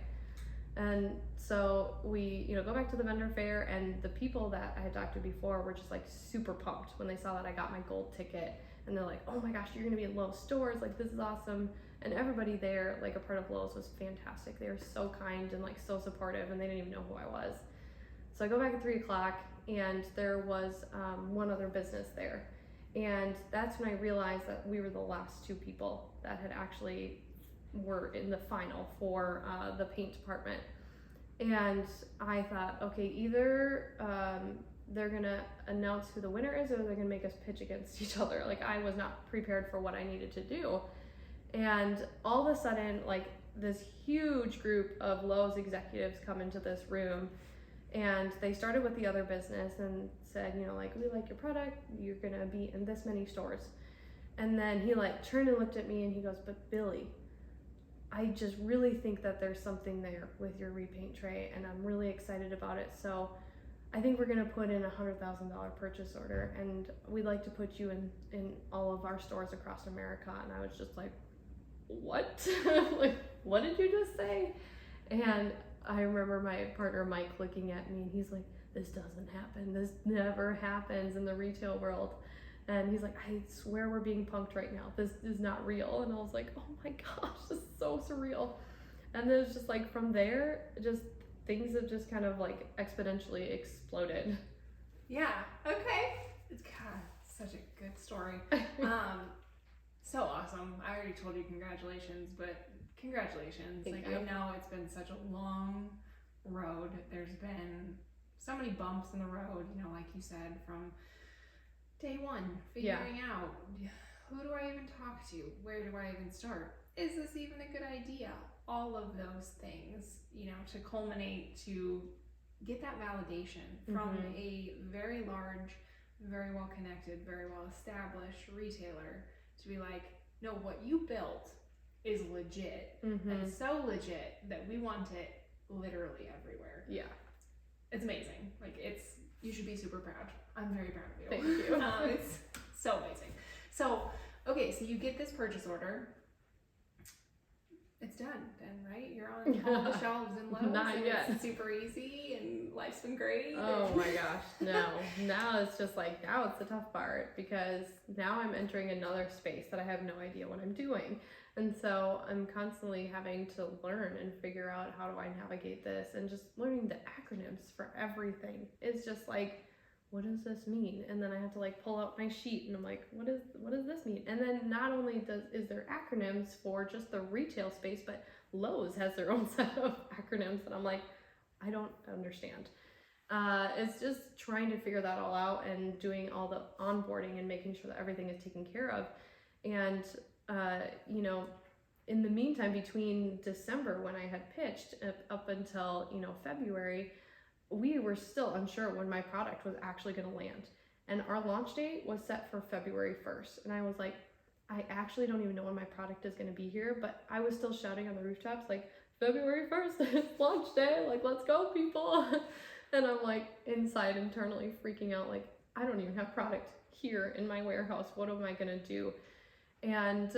[SPEAKER 2] And so we, go back to the vendor fair, and the people that I had talked to before were just like super pumped when they saw that I got my gold ticket. And they're like, oh my gosh, you're gonna be in Lowe's stores, like this is awesome. And everybody there, like a part of Lowe's, was fantastic. They were so kind and like so supportive, and they didn't even know who I was. So I go back at 3 o'clock, and there was one other business there. And that's when I realized that we were the last 2 people that had actually were in the final for the paint department. And I thought, okay, either they're gonna announce who the winner is, or they're gonna make us pitch against each other. Like, I was not prepared for what I needed to do. And all of a sudden, like, this huge group of Lowe's executives come into this room, and they started with the other business and said, like, we like your product, you're gonna be in this many stores. And then he like turned and looked at me, and he goes, but Billie, I just really think that there's something there with your Repaint Tray, and I'm really excited about it. So I think we're gonna put in a $100,000 purchase order, and we'd like to put you in all of our stores across America. And I was just like, what? Like, what did you just say? And I remember my partner Mike looking at me and he's like, this doesn't happen. This never happens in the retail world. And he's like, I swear we're being punked right now. This is not real. And I was like, oh my gosh, this is so surreal. And then it's just like from there, just things have just kind of like exponentially exploded.
[SPEAKER 1] Yeah. Okay. It's God, such a good story. So awesome. I already told you congratulations, but congratulations.
[SPEAKER 2] Thank
[SPEAKER 1] like
[SPEAKER 2] you.
[SPEAKER 1] I know it's been such a long road. There's been so many bumps in the road, you know, like you said, from day one, figuring out who do I even talk to? Where do I even start? Is this even a good idea? All of those things, you know, to culminate to get that validation from a very large, very well connected, very well established retailer to be like, no, what you built is legit and so legit that we want it literally everywhere.
[SPEAKER 2] Yeah.
[SPEAKER 1] It's amazing. Like you should be super proud. I'm very proud of you.
[SPEAKER 2] Thank you.
[SPEAKER 1] It's so amazing. So, okay, so you get this purchase order. It's done then, right? You're on all the shelves in Lowe's.
[SPEAKER 2] Not yet.
[SPEAKER 1] It's super easy and life's been great.
[SPEAKER 2] Oh my gosh, no. Now it's just like, now it's the tough part because now I'm entering another space that I have no idea what I'm doing. And so I'm constantly having to learn and figure out how do I navigate this, and just learning the acronyms for everything. It's just like, what does this mean? And then I have to like pull out my sheet and I'm like, what does this mean? And then not only is there acronyms for just the retail space, but Lowe's has their own set of acronyms and I'm like, I don't understand. It's just trying to figure that all out and doing all the onboarding and making sure that everything is taken care of. And you know, in the meantime, between December when I had pitched up until, you know, February, we were still unsure when my product was actually going to land. And our launch date was set for February 1st. And I was like, I actually don't even know when my product is going to be here, but I was still shouting on the rooftops like, February 1st, it's launch day, like, let's go, people. And I'm like inside internally freaking out, like, I don't even have product here in my warehouse. What am I going to do? And,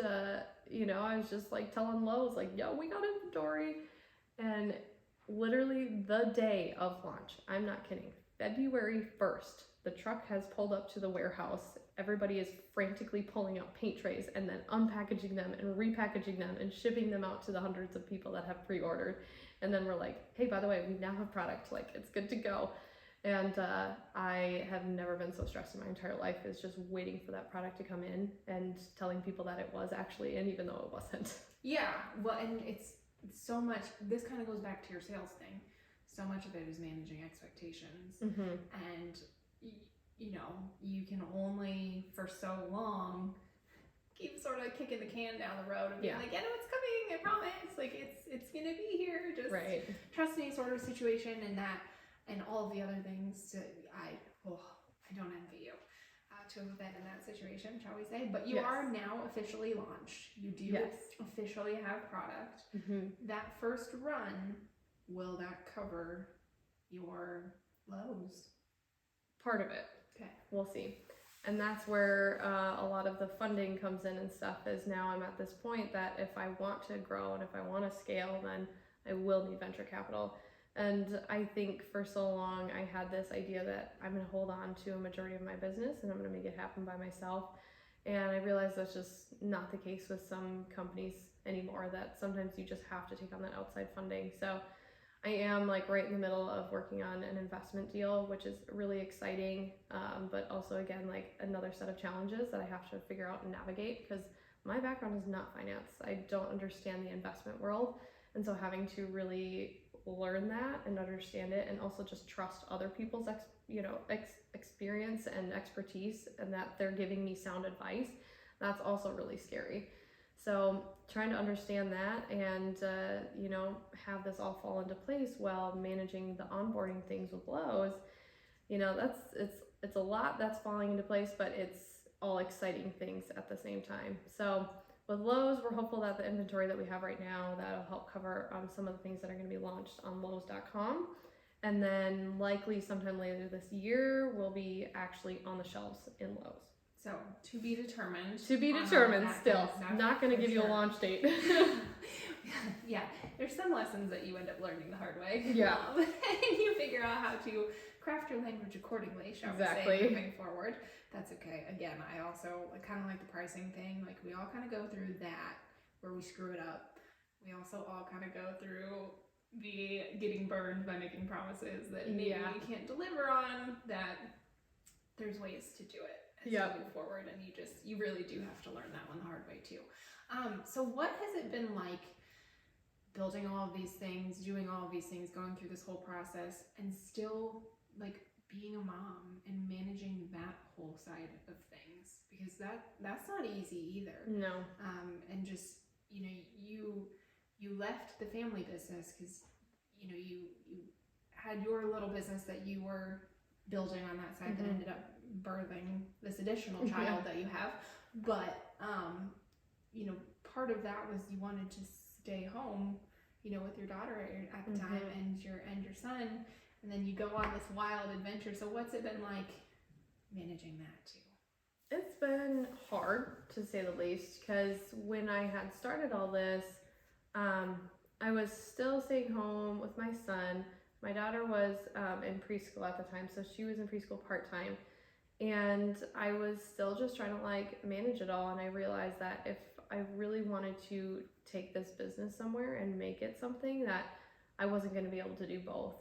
[SPEAKER 2] you know, I was just like telling Lowe's, like, yo, we got inventory. And literally the day of launch, I'm not kidding, February 1st, the truck has pulled up to the warehouse. Everybody is frantically pulling out paint trays and then unpackaging them and repackaging them and shipping them out to the hundreds of people that have pre-ordered. And then we're like, hey, by the way, we now have product, like, it's good to go. And I have never been so stressed in my entire life, is just waiting for that product to come in and telling people that it was actually in, even though it wasn't.
[SPEAKER 1] Yeah, well, and it's so much, this kind of goes back to your sales thing. So much of it is managing expectations. And, you know, you can only for so long keep sort of kicking the can down the road and being like, yeah, no, it's coming, I promise. Like, it's going to be here. Just trust me sort of situation, and that, and all of the other things. I don't envy you to have been in that situation, shall we say. But you are now officially launched. You do officially have product. That first run, will that cover your Lowe's?
[SPEAKER 2] Part of it.
[SPEAKER 1] Okay.
[SPEAKER 2] We'll see. And that's where a lot of the funding comes in and stuff, is now I'm at this point that if I want to grow and if I want to scale, then I will need venture capital. And I think for so long I had this idea that I'm going to hold on to a majority of my business and I'm going to make it happen by myself. And I realized that's just not the case with some companies anymore, that sometimes you just have to take on that outside funding. So I am like right in the middle of working on an investment deal, which is really exciting, but also again like another set of challenges that I have to figure out and navigate, because my background is not finance. I don't understand the investment world, and so having to really learn that and understand it, and also just trust other people's experience and expertise, and that they're giving me sound advice, that's also really scary. So trying to understand that and you know, have this all fall into place while managing the onboarding things with Lowe's, you know, it's a lot that's falling into place, but it's all exciting things at the same time. So with Lowe's, we're hopeful that the inventory that we have right now, that'll help cover some of the things that are going to be launched on Lowes.com. And then likely sometime later this year, we'll be actually on the shelves in Lowe's.
[SPEAKER 1] So, to be determined.
[SPEAKER 2] To be determined still. Not going to give you a
[SPEAKER 1] sure.
[SPEAKER 2] launch date.
[SPEAKER 1] Yeah, there's some lessons that you end up learning the hard way.
[SPEAKER 2] Yeah.
[SPEAKER 1] And you figure out how to craft your language accordingly, shall we say, moving forward. That's okay. Again, I also kind of like the pricing thing. Like, we all kind of go through that where we screw it up. We also all kind of go through the getting burned by making promises that maybe we can't deliver on, that there's ways to do it as you move forward, and you really do have to learn that one the hard way too. So what has it been like building all of these things, doing all of these things, going through this whole process, and still like being a mom and managing that whole side of things? Because that's not easy either.
[SPEAKER 2] No.
[SPEAKER 1] And just, you know, you left the family business because, you know, you had your little business that you were building on that side that ended up birthing this additional child that you have. But, you know, part of that was you wanted to stay home, you know, with your daughter at the time and your son, and then you go on this wild adventure. So what's it been like managing that too?
[SPEAKER 2] It's been hard, to say the least, because when I had started all this, I was still staying home with my son. My daughter was in preschool at the time, so she was in preschool part-time, and I was still just trying to like manage it all. And I realized that if I really wanted to take this business somewhere and make it something, that I wasn't going to be able to do both.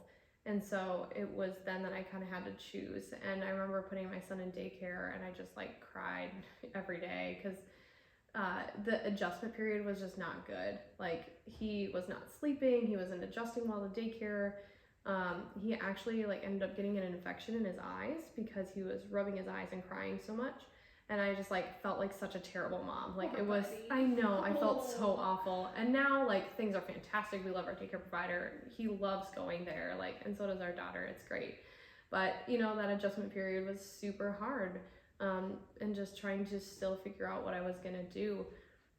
[SPEAKER 2] And so it was then that I kind of had to choose. And I remember putting my son in daycare, and I just like cried every day because the adjustment period was just not good. Like, he was not sleeping, he wasn't adjusting while the daycare. He actually like ended up getting an infection in his eyes because he was rubbing his eyes and crying so much. And I just like felt like such a terrible mom. Like, it was, I know, I felt so awful. And now like things are fantastic. We love our daycare provider. He loves going there, like, and so does our daughter. It's great. But you know, that adjustment period was super hard. And just trying to still figure out what I was gonna do.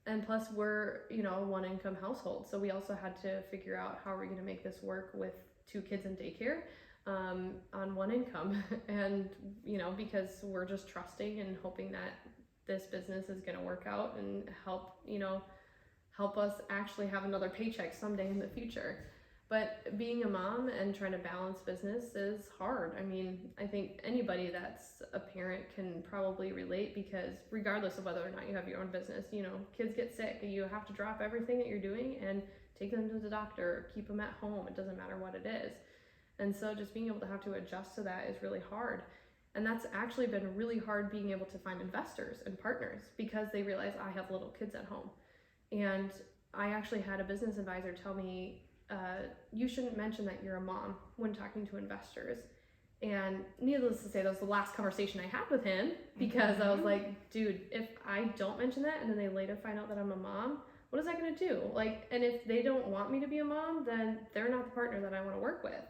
[SPEAKER 2] And plus, we're, you know, a one income household. So we also had to figure out how are we gonna make this work with 2 kids in daycare on one income. And, you know, because we're just trusting and hoping that this business is gonna work out and help, you know, help us actually have another paycheck someday in the future. But being a mom and trying to balance business is hard. I mean, I think anybody that's a parent can probably relate, because regardless of whether or not you have your own business, you know, kids get sick and you have to drop everything that you're doing and take them to the doctor or keep them at home. It doesn't matter what it is. And so just being able to have to adjust to that is really hard. And that's actually been really hard, being able to find investors and partners, because they realize I have little kids at home. And I actually had a business advisor tell me, you shouldn't mention that you're a mom when talking to investors. And needless to say, that was the last conversation I had with him, because I was like, dude, if I don't mention that and then they later find out that I'm a mom, what is that going to do? Like, and if they don't want me to be a mom, then they're not the partner that I want to work with.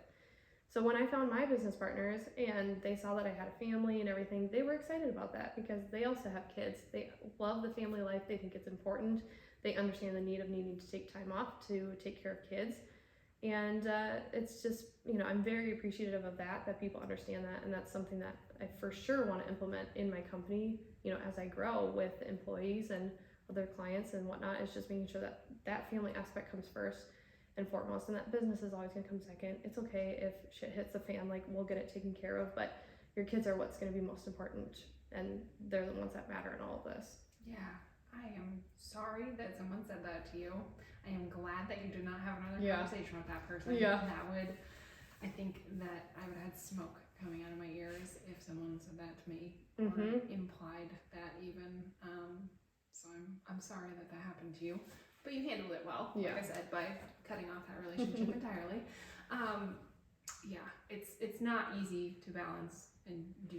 [SPEAKER 2] So when I found my business partners and they saw that I had a family and everything, they were excited about that, because they also have kids. They love the family life. They think it's important. They understand the need of needing to take time off to take care of kids. And it's just, you know, I'm very appreciative of that people understand that. And that's something that I for sure want to implement in my company, you know, as I grow with employees and other clients and whatnot. It's just making sure that that family aspect comes first and foremost, and that business is always going to come second. It's okay if shit hits the fan, like, we'll get it taken care of, but your kids are what's going to be most important, and they're the ones that matter in all of this.
[SPEAKER 1] Yeah, I am sorry that someone said that to you. I am glad that you did not have another conversation with that person. I think that I would have had smoke coming out of my ears if someone said that to me, or implied that even. So I'm sorry that happened to you, but you handled it well, like I said, by cutting off that relationship entirely. Yeah, it's not easy to balance and do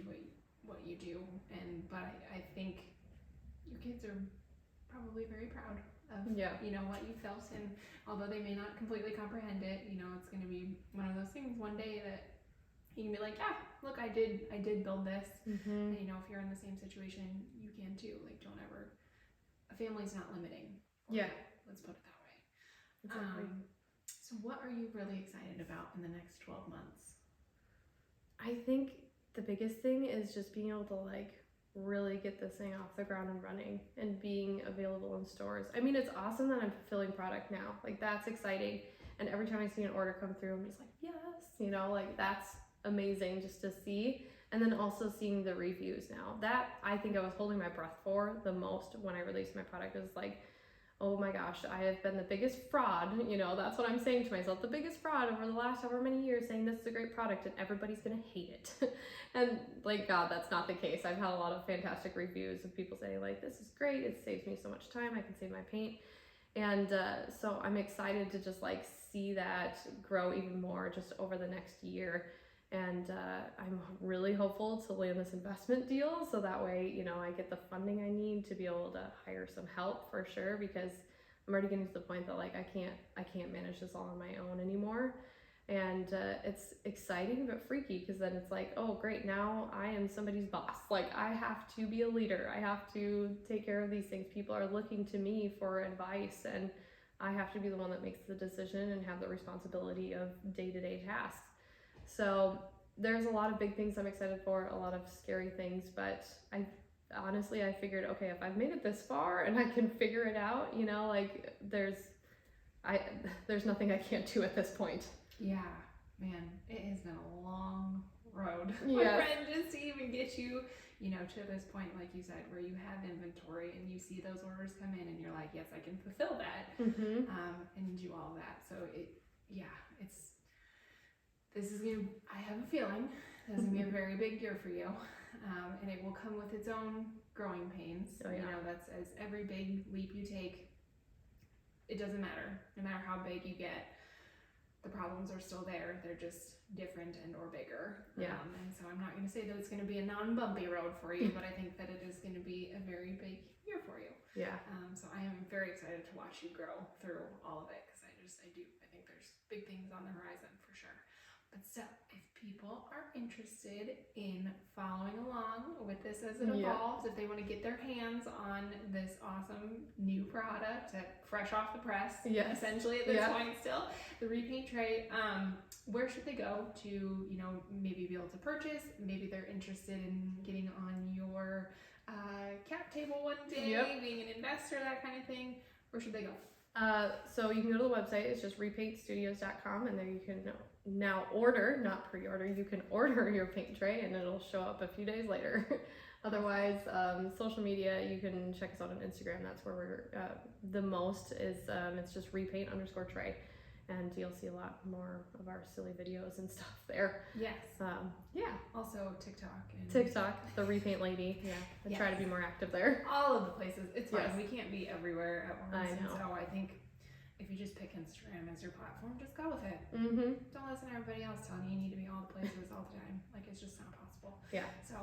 [SPEAKER 1] what you do, but I think your kids are probably very proud of you know, what you felt, and although they may not completely comprehend it, you know, it's going to be one of those things one day that you can be like, yeah, look, I did build this. And you know, if you're in the same situation, you can too. Like, don't ever, a family's not limiting. Let's put it that way.
[SPEAKER 2] Exactly.
[SPEAKER 1] So what are you really excited about in the next 12 months?
[SPEAKER 2] I think the biggest thing is just being able to like really get this thing off the ground and running and being available in stores. I mean, it's awesome that I'm fulfilling product now. Like, that's exciting. And every time I see an order come through, I'm just like, yes, you know, like, that's amazing just to see. And then also seeing the reviews now. That, I think I was holding my breath for the most when I released my product. It was like, oh my gosh, I have been the biggest fraud, you know, that's what I'm saying to myself, the biggest fraud over the last however many years, saying this is a great product and everybody's gonna hate it. And like, God, that's not the case. I've had a lot of fantastic reviews of people saying like, this is great, it saves me so much time, I can save my paint. And so I'm excited to just like see that grow even more just over the next year. And I'm really hopeful to land this investment deal, so that way, you know, I get the funding I need to be able to hire some help for sure, because I'm already getting to the point that like I can't manage this all on my own anymore. And it's exciting but freaky, because then it's like, oh great, now I am somebody's boss. Like, I have to be a leader, I have to take care of these things. People are looking to me for advice, and I have to be the one that makes the decision and have the responsibility of day-to-day tasks. So there's a lot of big things I'm excited for, a lot of scary things, but I figured, okay, if I've made it this far and I can figure it out, you know, like there's nothing I can't do at this point.
[SPEAKER 1] Yeah, man, it has been a long road,
[SPEAKER 2] yes.
[SPEAKER 1] my friend, just to even get you, you know, to this point, like you said, where you have inventory and you see those orders come in and you're like, yes, I can fulfill that, and do all that. So this is gonna, I have a feeling this is gonna be a very big year for you, and it will come with its own growing pains.
[SPEAKER 2] Oh, yeah.
[SPEAKER 1] You know, that's as every big leap you take, it doesn't matter. No matter how big you get, the problems are still there. They're just different and or bigger.
[SPEAKER 2] Yeah.
[SPEAKER 1] And so I'm not gonna say that it's gonna be a non-bumpy road for you, but I think that it is gonna be a very big year for you.
[SPEAKER 2] Yeah.
[SPEAKER 1] So I am very excited to watch you grow through all of it, because I think there's big things on the horizon for sure. But so, if people are interested in following along with this as it evolves, if they want to get their hands on this awesome new product, fresh off the press, essentially at this point still, the Repaint Tray, where should they go to, you know, maybe be able to purchase? Maybe they're interested in getting on your cap table one day, being an investor, that kind of thing. Where should they go?
[SPEAKER 2] So you can go to the website, it's just repaintstudios.com, and there you can now order, not pre-order, you can order your paint tray and it'll show up a few days later. Otherwise, social media, you can check us out on Instagram, that's where we're the most is, it's just repaint_tray, and you'll see a lot more of our silly videos and stuff there.
[SPEAKER 1] Yes.
[SPEAKER 2] Also
[SPEAKER 1] TikTok,
[SPEAKER 2] the Repaint Lady. I try to be more active there.
[SPEAKER 1] All of the places. It's fine. We can't be everywhere at once.
[SPEAKER 2] I know.
[SPEAKER 1] So I think if you just pick Instagram as your platform, just go with it. Don't listen to everybody else telling you need to be all the places all the time. Like, it's just not possible.
[SPEAKER 2] Yeah.
[SPEAKER 1] So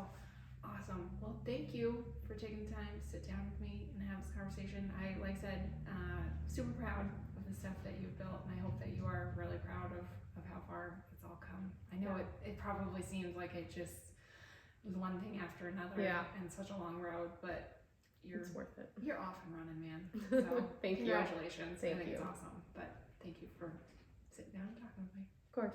[SPEAKER 1] awesome. Well, thank you for taking the time to sit down with me and have this conversation. Like I said, super proud of the stuff that you've built, and I hope that you are really proud of how far it's all come. I know it probably seems like it just was one thing after another and such a long road, but it's worth it. You're off and running, man. So
[SPEAKER 2] thank you.
[SPEAKER 1] Congratulations.
[SPEAKER 2] Thank
[SPEAKER 1] I think
[SPEAKER 2] you.
[SPEAKER 1] It's awesome. But thank you for sitting down and talking with me.
[SPEAKER 2] Of course.